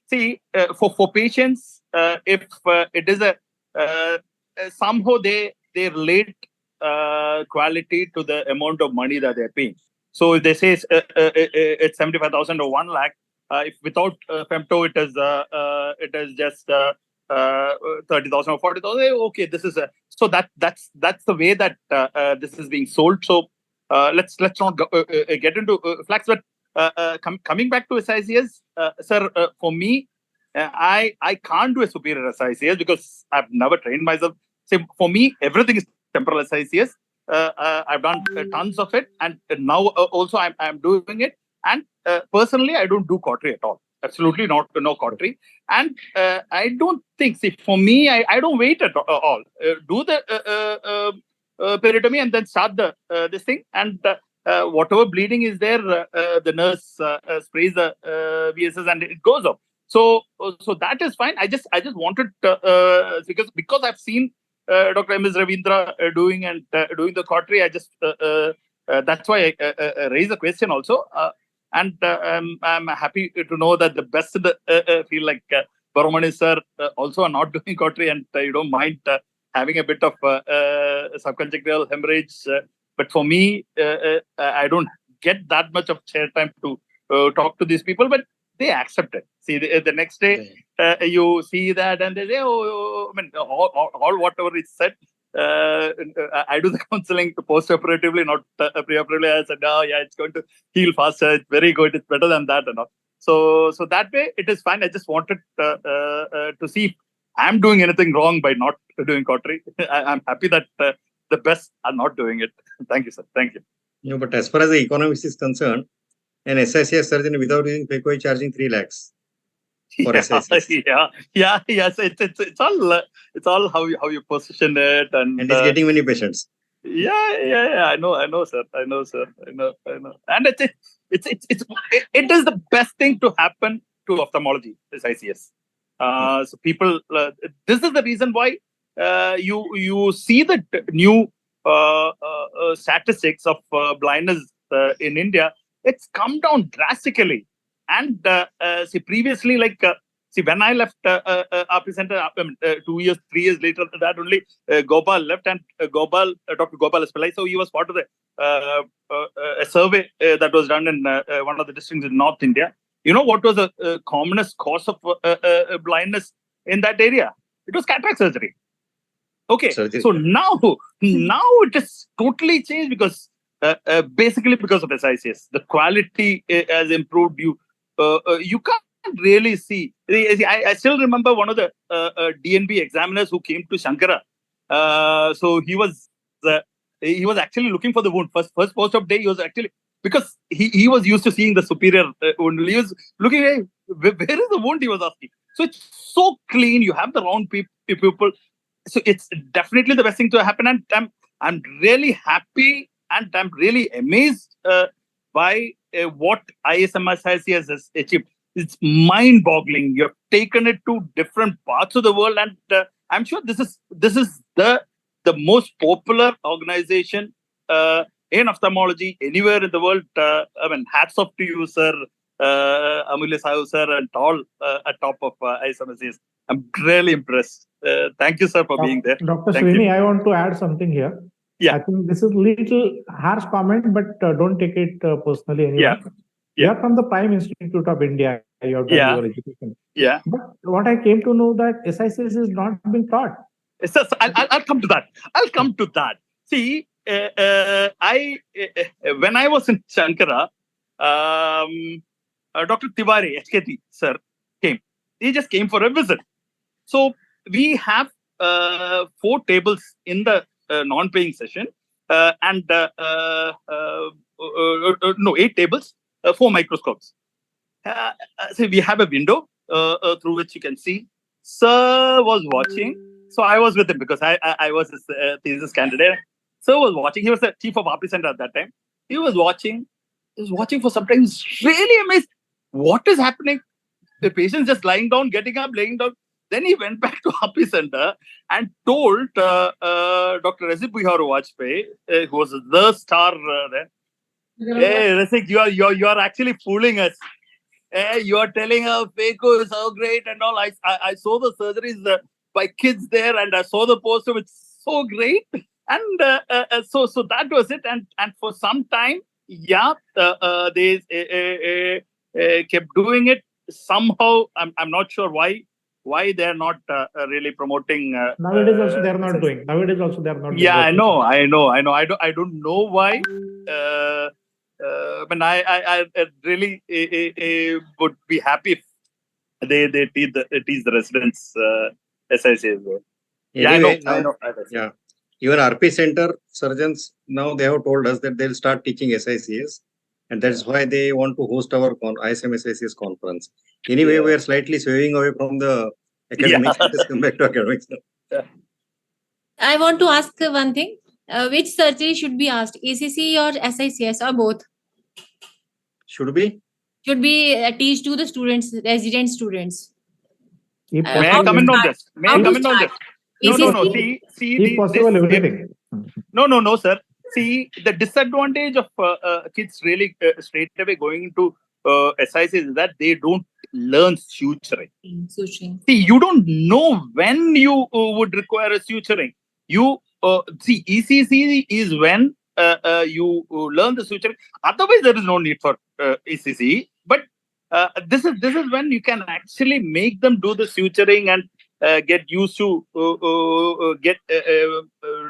See, for patients, if it is somehow they relate quality to the amount of money that they're paying. So if they say it's 75,000 or 1 lakh, if without femto it is just 30,000 or 40,000. Okay, this is so that's the way that this is being sold. So let's not get into flax. But coming back to SICS, sir, for me, I can't do a superior SICS because I've never trained myself. So for me, everything is temporal SICS. I've done tons of it, and now also I'm doing it. And personally, I don't do cautery at all. Absolutely no cautery. And I don't think, see, for me, I don't wait at all. Do the peritomy and then start this thing. And whatever bleeding is there, the nurse sprays the VSS and it goes up. So that is fine. I just wanted because I've seen Dr. M.S. Ravindra doing the cautery. I just that's why I raise the question also. And I'm happy to know that the best in the field, like Boromani sir, also are not doing cautery, and you don't mind having a bit of subconjunctival hemorrhage. But for me, I don't get that much of chair time to talk to these people, but they accept it. See, the next day you see that and they say, I mean, all whatever is said. I do the counseling post-operatively, not pre-operatively. I said, oh yeah, it's going to heal faster. It's very good. It's better than that and all. So that way it is fine. I just wanted to see if I'm doing anything wrong by not doing cautery. I'm happy that the best are not doing it. Thank you, sir. Thank you. No, but as far as the economics is concerned, an SICS surgeon without using phaco is charging 3 lakhs for SICS. Yes. It's all how you position it, and he's getting many patients. Yeah. I know, sir. I know. And it is the best thing to happen to ophthalmology, this ICS. So people, this is the reason why you see the new statistics of blindness in India. It's come down drastically. And see, previously, when I left RP Center, 2 years, 3 years later, that only Gopal left, and Dr. Gopal Espelai. So he was part of the a survey that was done in one of the districts in North India. You know what was the commonest cause of blindness in that area? It was cataract surgery. Okay, so now it is totally changed because basically because of SICS, the quality has improved. You can't really see. I still remember one of the DNB examiners who came to Shankara. So he was actually looking for the wound. First post-op day, he was actually, because he was used to seeing the superior wound. He was looking, hey, where is the wound? He was asking. So it's so clean. You have the round people. So it's definitely the best thing to happen. And I'm really happy and I'm really amazed by what ISMSICS has achieved. It's mind-boggling. You've taken it to different parts of the world, and I'm sure this is the most popular organization in ophthalmology anywhere in the world. I mean, hats off to you, sir, Amulya Sahu, sir, and all at top of ISMSICS. I'm really impressed. Thank you, sir, for being there. Dr. Srini, I want to add something here. Yeah. I think this is little harsh comment, but don't take it personally anyway. Yeah. You are from the Prime Institute of India. You have done your education. Yeah. But what I came to know that SICS is not being taught. So I'll come to that. See, when I was in Shankara, Dr. Tiwari, HKT, sir, came. He just came for a visit. So we have 4 tables in the non-paying session, and 8 tables, 4 microscopes. So we have a window through which you can see. Sir was watching. So I was with him because I was his thesis candidate. Sir was watching. He was the chief of RP Center at that time. He was watching. He was watching for some time. He was really amazed. What is happening? The patient's just lying down, getting up, laying down. Then he went back to RP Center and told Dr. Razik Bihar Vajpayee, who was the star there, hey, Razik, you are actually fooling us. Hey, you are telling her Peko is so great and all. I saw the surgeries by kids there, and I saw the poster, which is so great. And so that was it. And for some time, yeah, they kept doing it. Somehow, I'm not sure why they're not really promoting. Nowadays also they are not doing. Nowadays also they are not. Yeah, I know. I don't know why. But I really would be happy if they teach the residents SICS. Yeah, Anyway, I know. Yeah, even RP Center surgeons now they have told us that they'll start teaching SICS, and that's why they want to host our ISMSICS conference. Anyway, we are slightly swaying away from the academics. Let us come back to academics. I want to ask one thing. Which surgery should be asked, ECC or SICS or both? Should be teach to the students, resident students. May I comment on this? No. See, possible everything. No, sir. See, the disadvantage of kids really straight away going into SICS is that they don't learn suturing. See, you don't know when you would require a suturing. You see, ECC is when you learn the suturing. Otherwise, there is no need for ECC. But this is when you can actually make them do the suturing and get used to get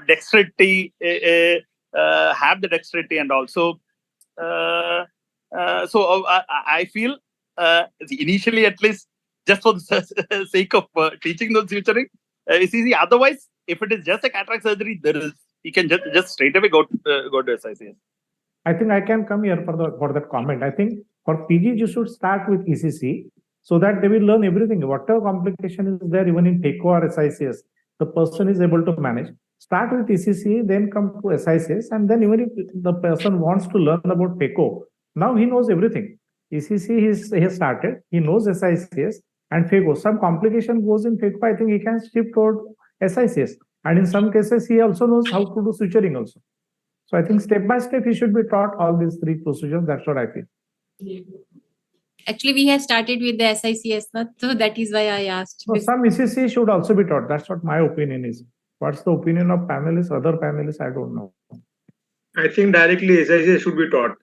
dexterity, have the dexterity, and also. So I feel initially, at least, just for the sake of teaching the suturing, it's easy. Otherwise, if it is just a cataract surgery, you can just straight away go to SICS. I think I can come here for that comment. I think for PG you should start with ECC so that they will learn everything. Whatever complication is there, even in PECO or SICS, the person is able to manage. Start with ECC, then come to SICS, and then even if the person wants to learn about PECO, now he knows everything. ECC he has started, he knows SICS and PECO. Some complication goes in PECO, I think he can shift toward SICS. And in some cases, he also knows how to do suturing also. So I think step by step, he should be taught all these three procedures. That's what I feel. Actually, we have started with the SICS, so that is why I asked. So some ECC should also be taught. That's what my opinion is. What's the opinion of panelists, other panelists? I don't know. I think directly SICS should be taught.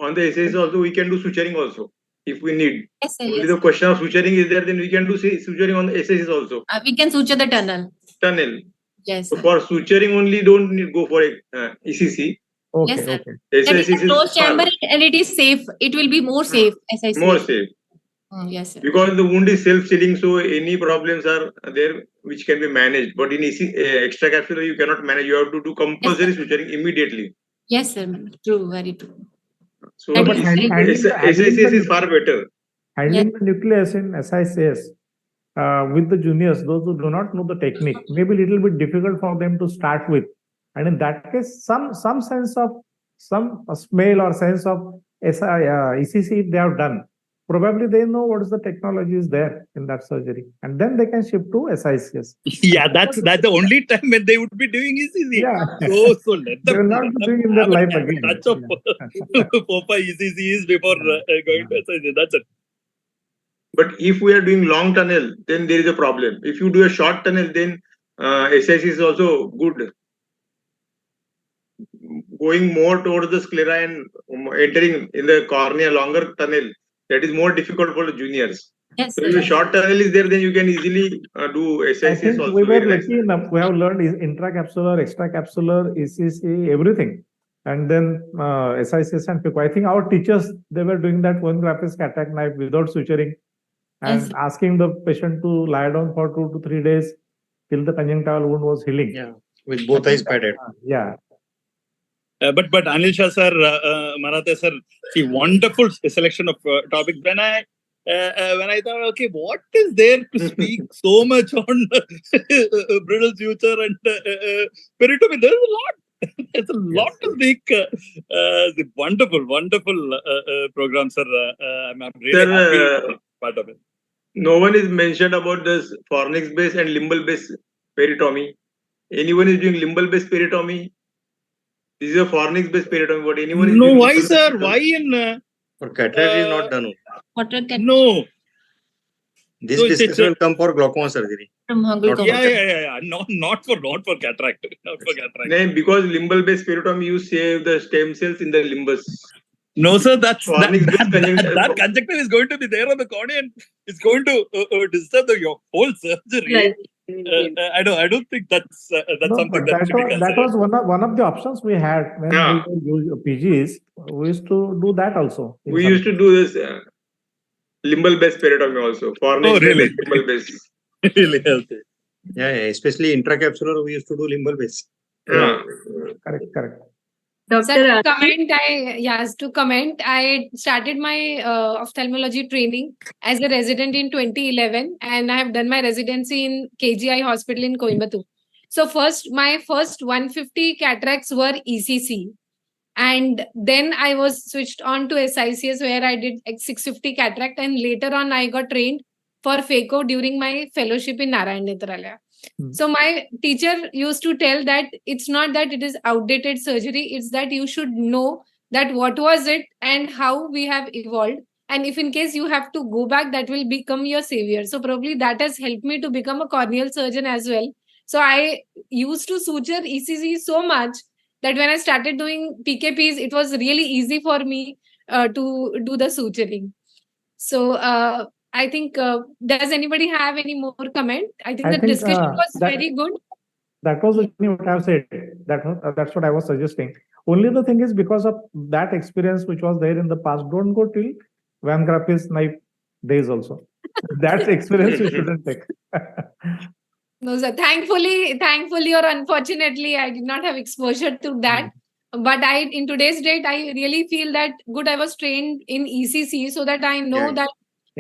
On the SICS also, we can do suturing also if we need. Yes, sir, Only the question of suturing is there, then we can do suturing on the SICS also. We can suture the tunnel. Yes. So for suturing only, don't need go for ECC. Okay. Yes, sir. Okay. That is a closed chamber and it is safe. It will be more safe. SICS. More safe. Yes, sir. Because the wound is self-sealing, so any problems are there which can be managed. But in extracapsular, you cannot manage. You have to do compulsory suturing immediately. Yes, sir. True. Very true. So SICS is far better. Handling the nucleus in SICS with the juniors, those who do not know the technique, may be a little bit difficult for them to start with. And in that case, some sense of some smell or sense of ECC if they have done, probably they know what is the technology is there in that surgery, and then they can shift to SICS. Yeah, that's the only time when they would be doing ECC. Yeah. So let them. They will not be doing in their life again. Touch of 4-5 ECCs before going to SICS. That's it. But if we are doing long tunnel, then there is a problem. If you do a short tunnel, then SICS is also good. Going more towards the sclera and entering in the cornea, longer tunnel, that is more difficult for the juniors. Yes, so if a short tunnel is there, then you can easily do SICS also. We were lucky enough. We have learned intracapsular, extracapsular, ECC, everything. And then SICS and PECO. I think our teachers, they were doing that one graphics cataract knife without suturing and asking the patient to lie down for 2 to 3 days till the conjunctival wound was healing. Yeah, with both eyes padded. Yeah. But Anil Shah sir, Marathe sir, see, wonderful selection of topics. When I thought, okay, what is there to speak so much on brittle suture and peritomy? There's a lot. There's a lot to speak. Wonderful program, sir. I'm really happy to be part of it. No one is mentioned about this fornix based and limbal based peritomy. Anyone is doing limbal based peritomy? This is a fornix based peritomy. What anyone is No, doing? why, limbal-based sir? peritomy? Why in? For cataract is not done. No. This So it's discussion will come for glaucoma surgery. Not for Yeah. Not for cataract. Not for cataract. No, because limbal based peritomy, you save the stem cells in the limbus. No, sir. That conjunctive is going to be there on the cornea and it's going to disturb your whole surgery. Right. I don't think that's something But that should be that considered. was one of the options we had when we were PGs. We used to do that also. We used to do this limbal based peritomy also. Fornix really? limbal based. Really healthy. Yeah, especially intracapsular, we used to do limbal base. Correct. Sir, to comment, I started my ophthalmology training as a resident in 2011, and I have done my residency in KGI Hospital in Coimbatore. So my first 150 cataracts were ECC, and then I was switched on to SICS where I did 650 cataract, and later on I got trained for phaco during my fellowship in Narayan Netralaya. So my teacher used to tell that it's not that it is outdated surgery, it's that you should know that what was it and how we have evolved. And if in case you have to go back, that will become your savior. So probably that has helped me to become a corneal surgeon as well. So I used to suture ECC so much that when I started doing PKPs, it was really easy for me to do the suturing. So I think, does anybody have any more comment? I think the discussion was very good. That was what I've said. That's what I was suggesting. Only the thing is, because of that experience which was there in the past, don't go till Van Grapp's knife days also. That experience you shouldn't take. No, sir. Thankfully or unfortunately, I did not have exposure to that. But in today's date, I really feel that good I was trained in ECC so that I know that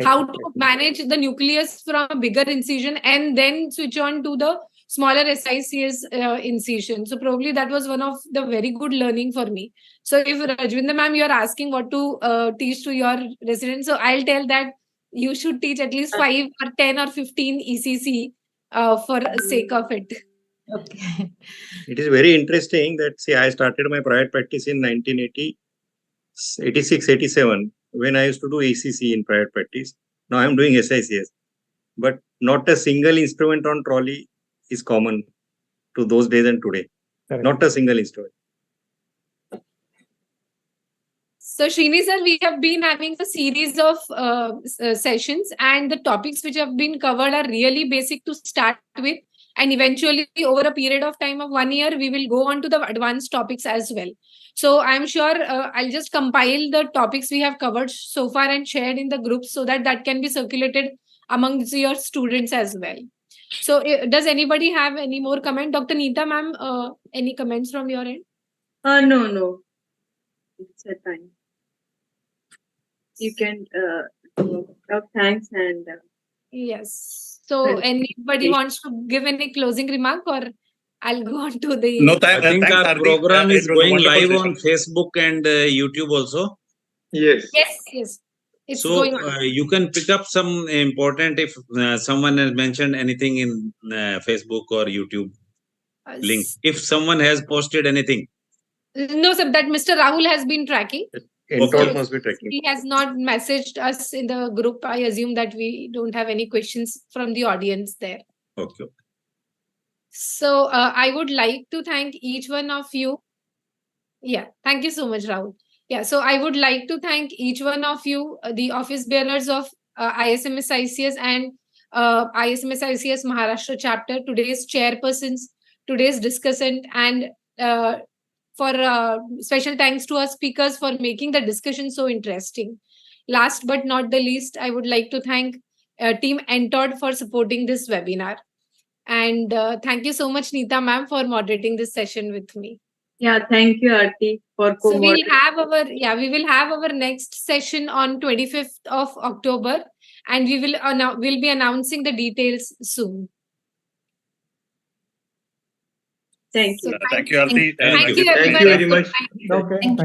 how to manage the nucleus from a bigger incision and then switch on to the smaller SICS incision. So probably that was one of the very good learning for me. So if Rajvinder ma'am, you are asking what to teach to your residents, so I'll tell that you should teach at least 5 or 10 or 15 ECC for sake of it. Okay. It is very interesting that, see, I started my private practice in 1986-87 when I used to do ACC in private practice. Now I'm doing SICS. But not a single instrument on trolley is common to those days and today. Correct. Not a single instrument. So Srini sir, we have been having a series of sessions, and the topics which have been covered are really basic to start with. And eventually, over a period of time of 1 year, we will go on to the advanced topics as well. So I'm sure I'll just compile the topics we have covered so far and shared in the groups so that can be circulated amongst your students as well. So does anybody have any more comment? Dr. Neeta ma'am, any comments from your end? No. It's a time. You can thanks and yes. So anybody wants to give any closing remark, or I'll go on to the... No, I think our program is going live on Facebook and YouTube also. Yes. It's so going on. You can pick up some important if someone has mentioned anything in Facebook or YouTube link. If someone has posted anything. No, sir, that Mr. Rahul has been tracking. Must be tracking. He has not messaged us in the group. I assume that we don't have any questions from the audience there. Okay. So I would like to thank each one of you. Yeah, thank you so much, Rahul. Yeah, so I would like to thank each one of you, the office bearers of ISMSICS and ISMSICS Maharashtra chapter, today's chairpersons, today's discussant, and for special thanks to our speakers for making the discussion so interesting. Last but not the least, I would like to thank Team Entod for supporting this webinar. And thank you so much, Neeta ma'am, for moderating this session with me. Yeah, thank you, Aarti, for so we will have our next session on 25th of October, and we'll be announcing the details soon. Thank you. Thank you, Alti. Thank you, Thank everyone. you very much. Okay, thank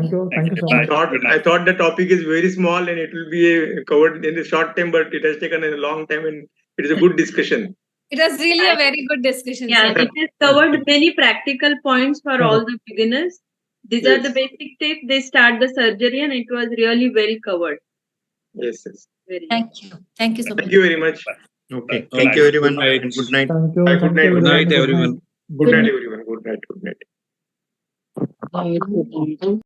you so much. I thought the topic is very small and it will be covered in a short time, but it has taken a long time and it is a good discussion. It was really a very good discussion. Yeah, sir. it has covered many practical points for all the beginners. These are the Yes. basic tips. They start the surgery and it was really well covered. Yes, yes. Very Thank you. Thank you so much. Thank you very much. Okay. Good Thank you, night. everyone. Good night. And good night. Thank you. Bye, Thank good you, night. Good night, Good everyone. Good night, everyone. Good night. Good night. Good night.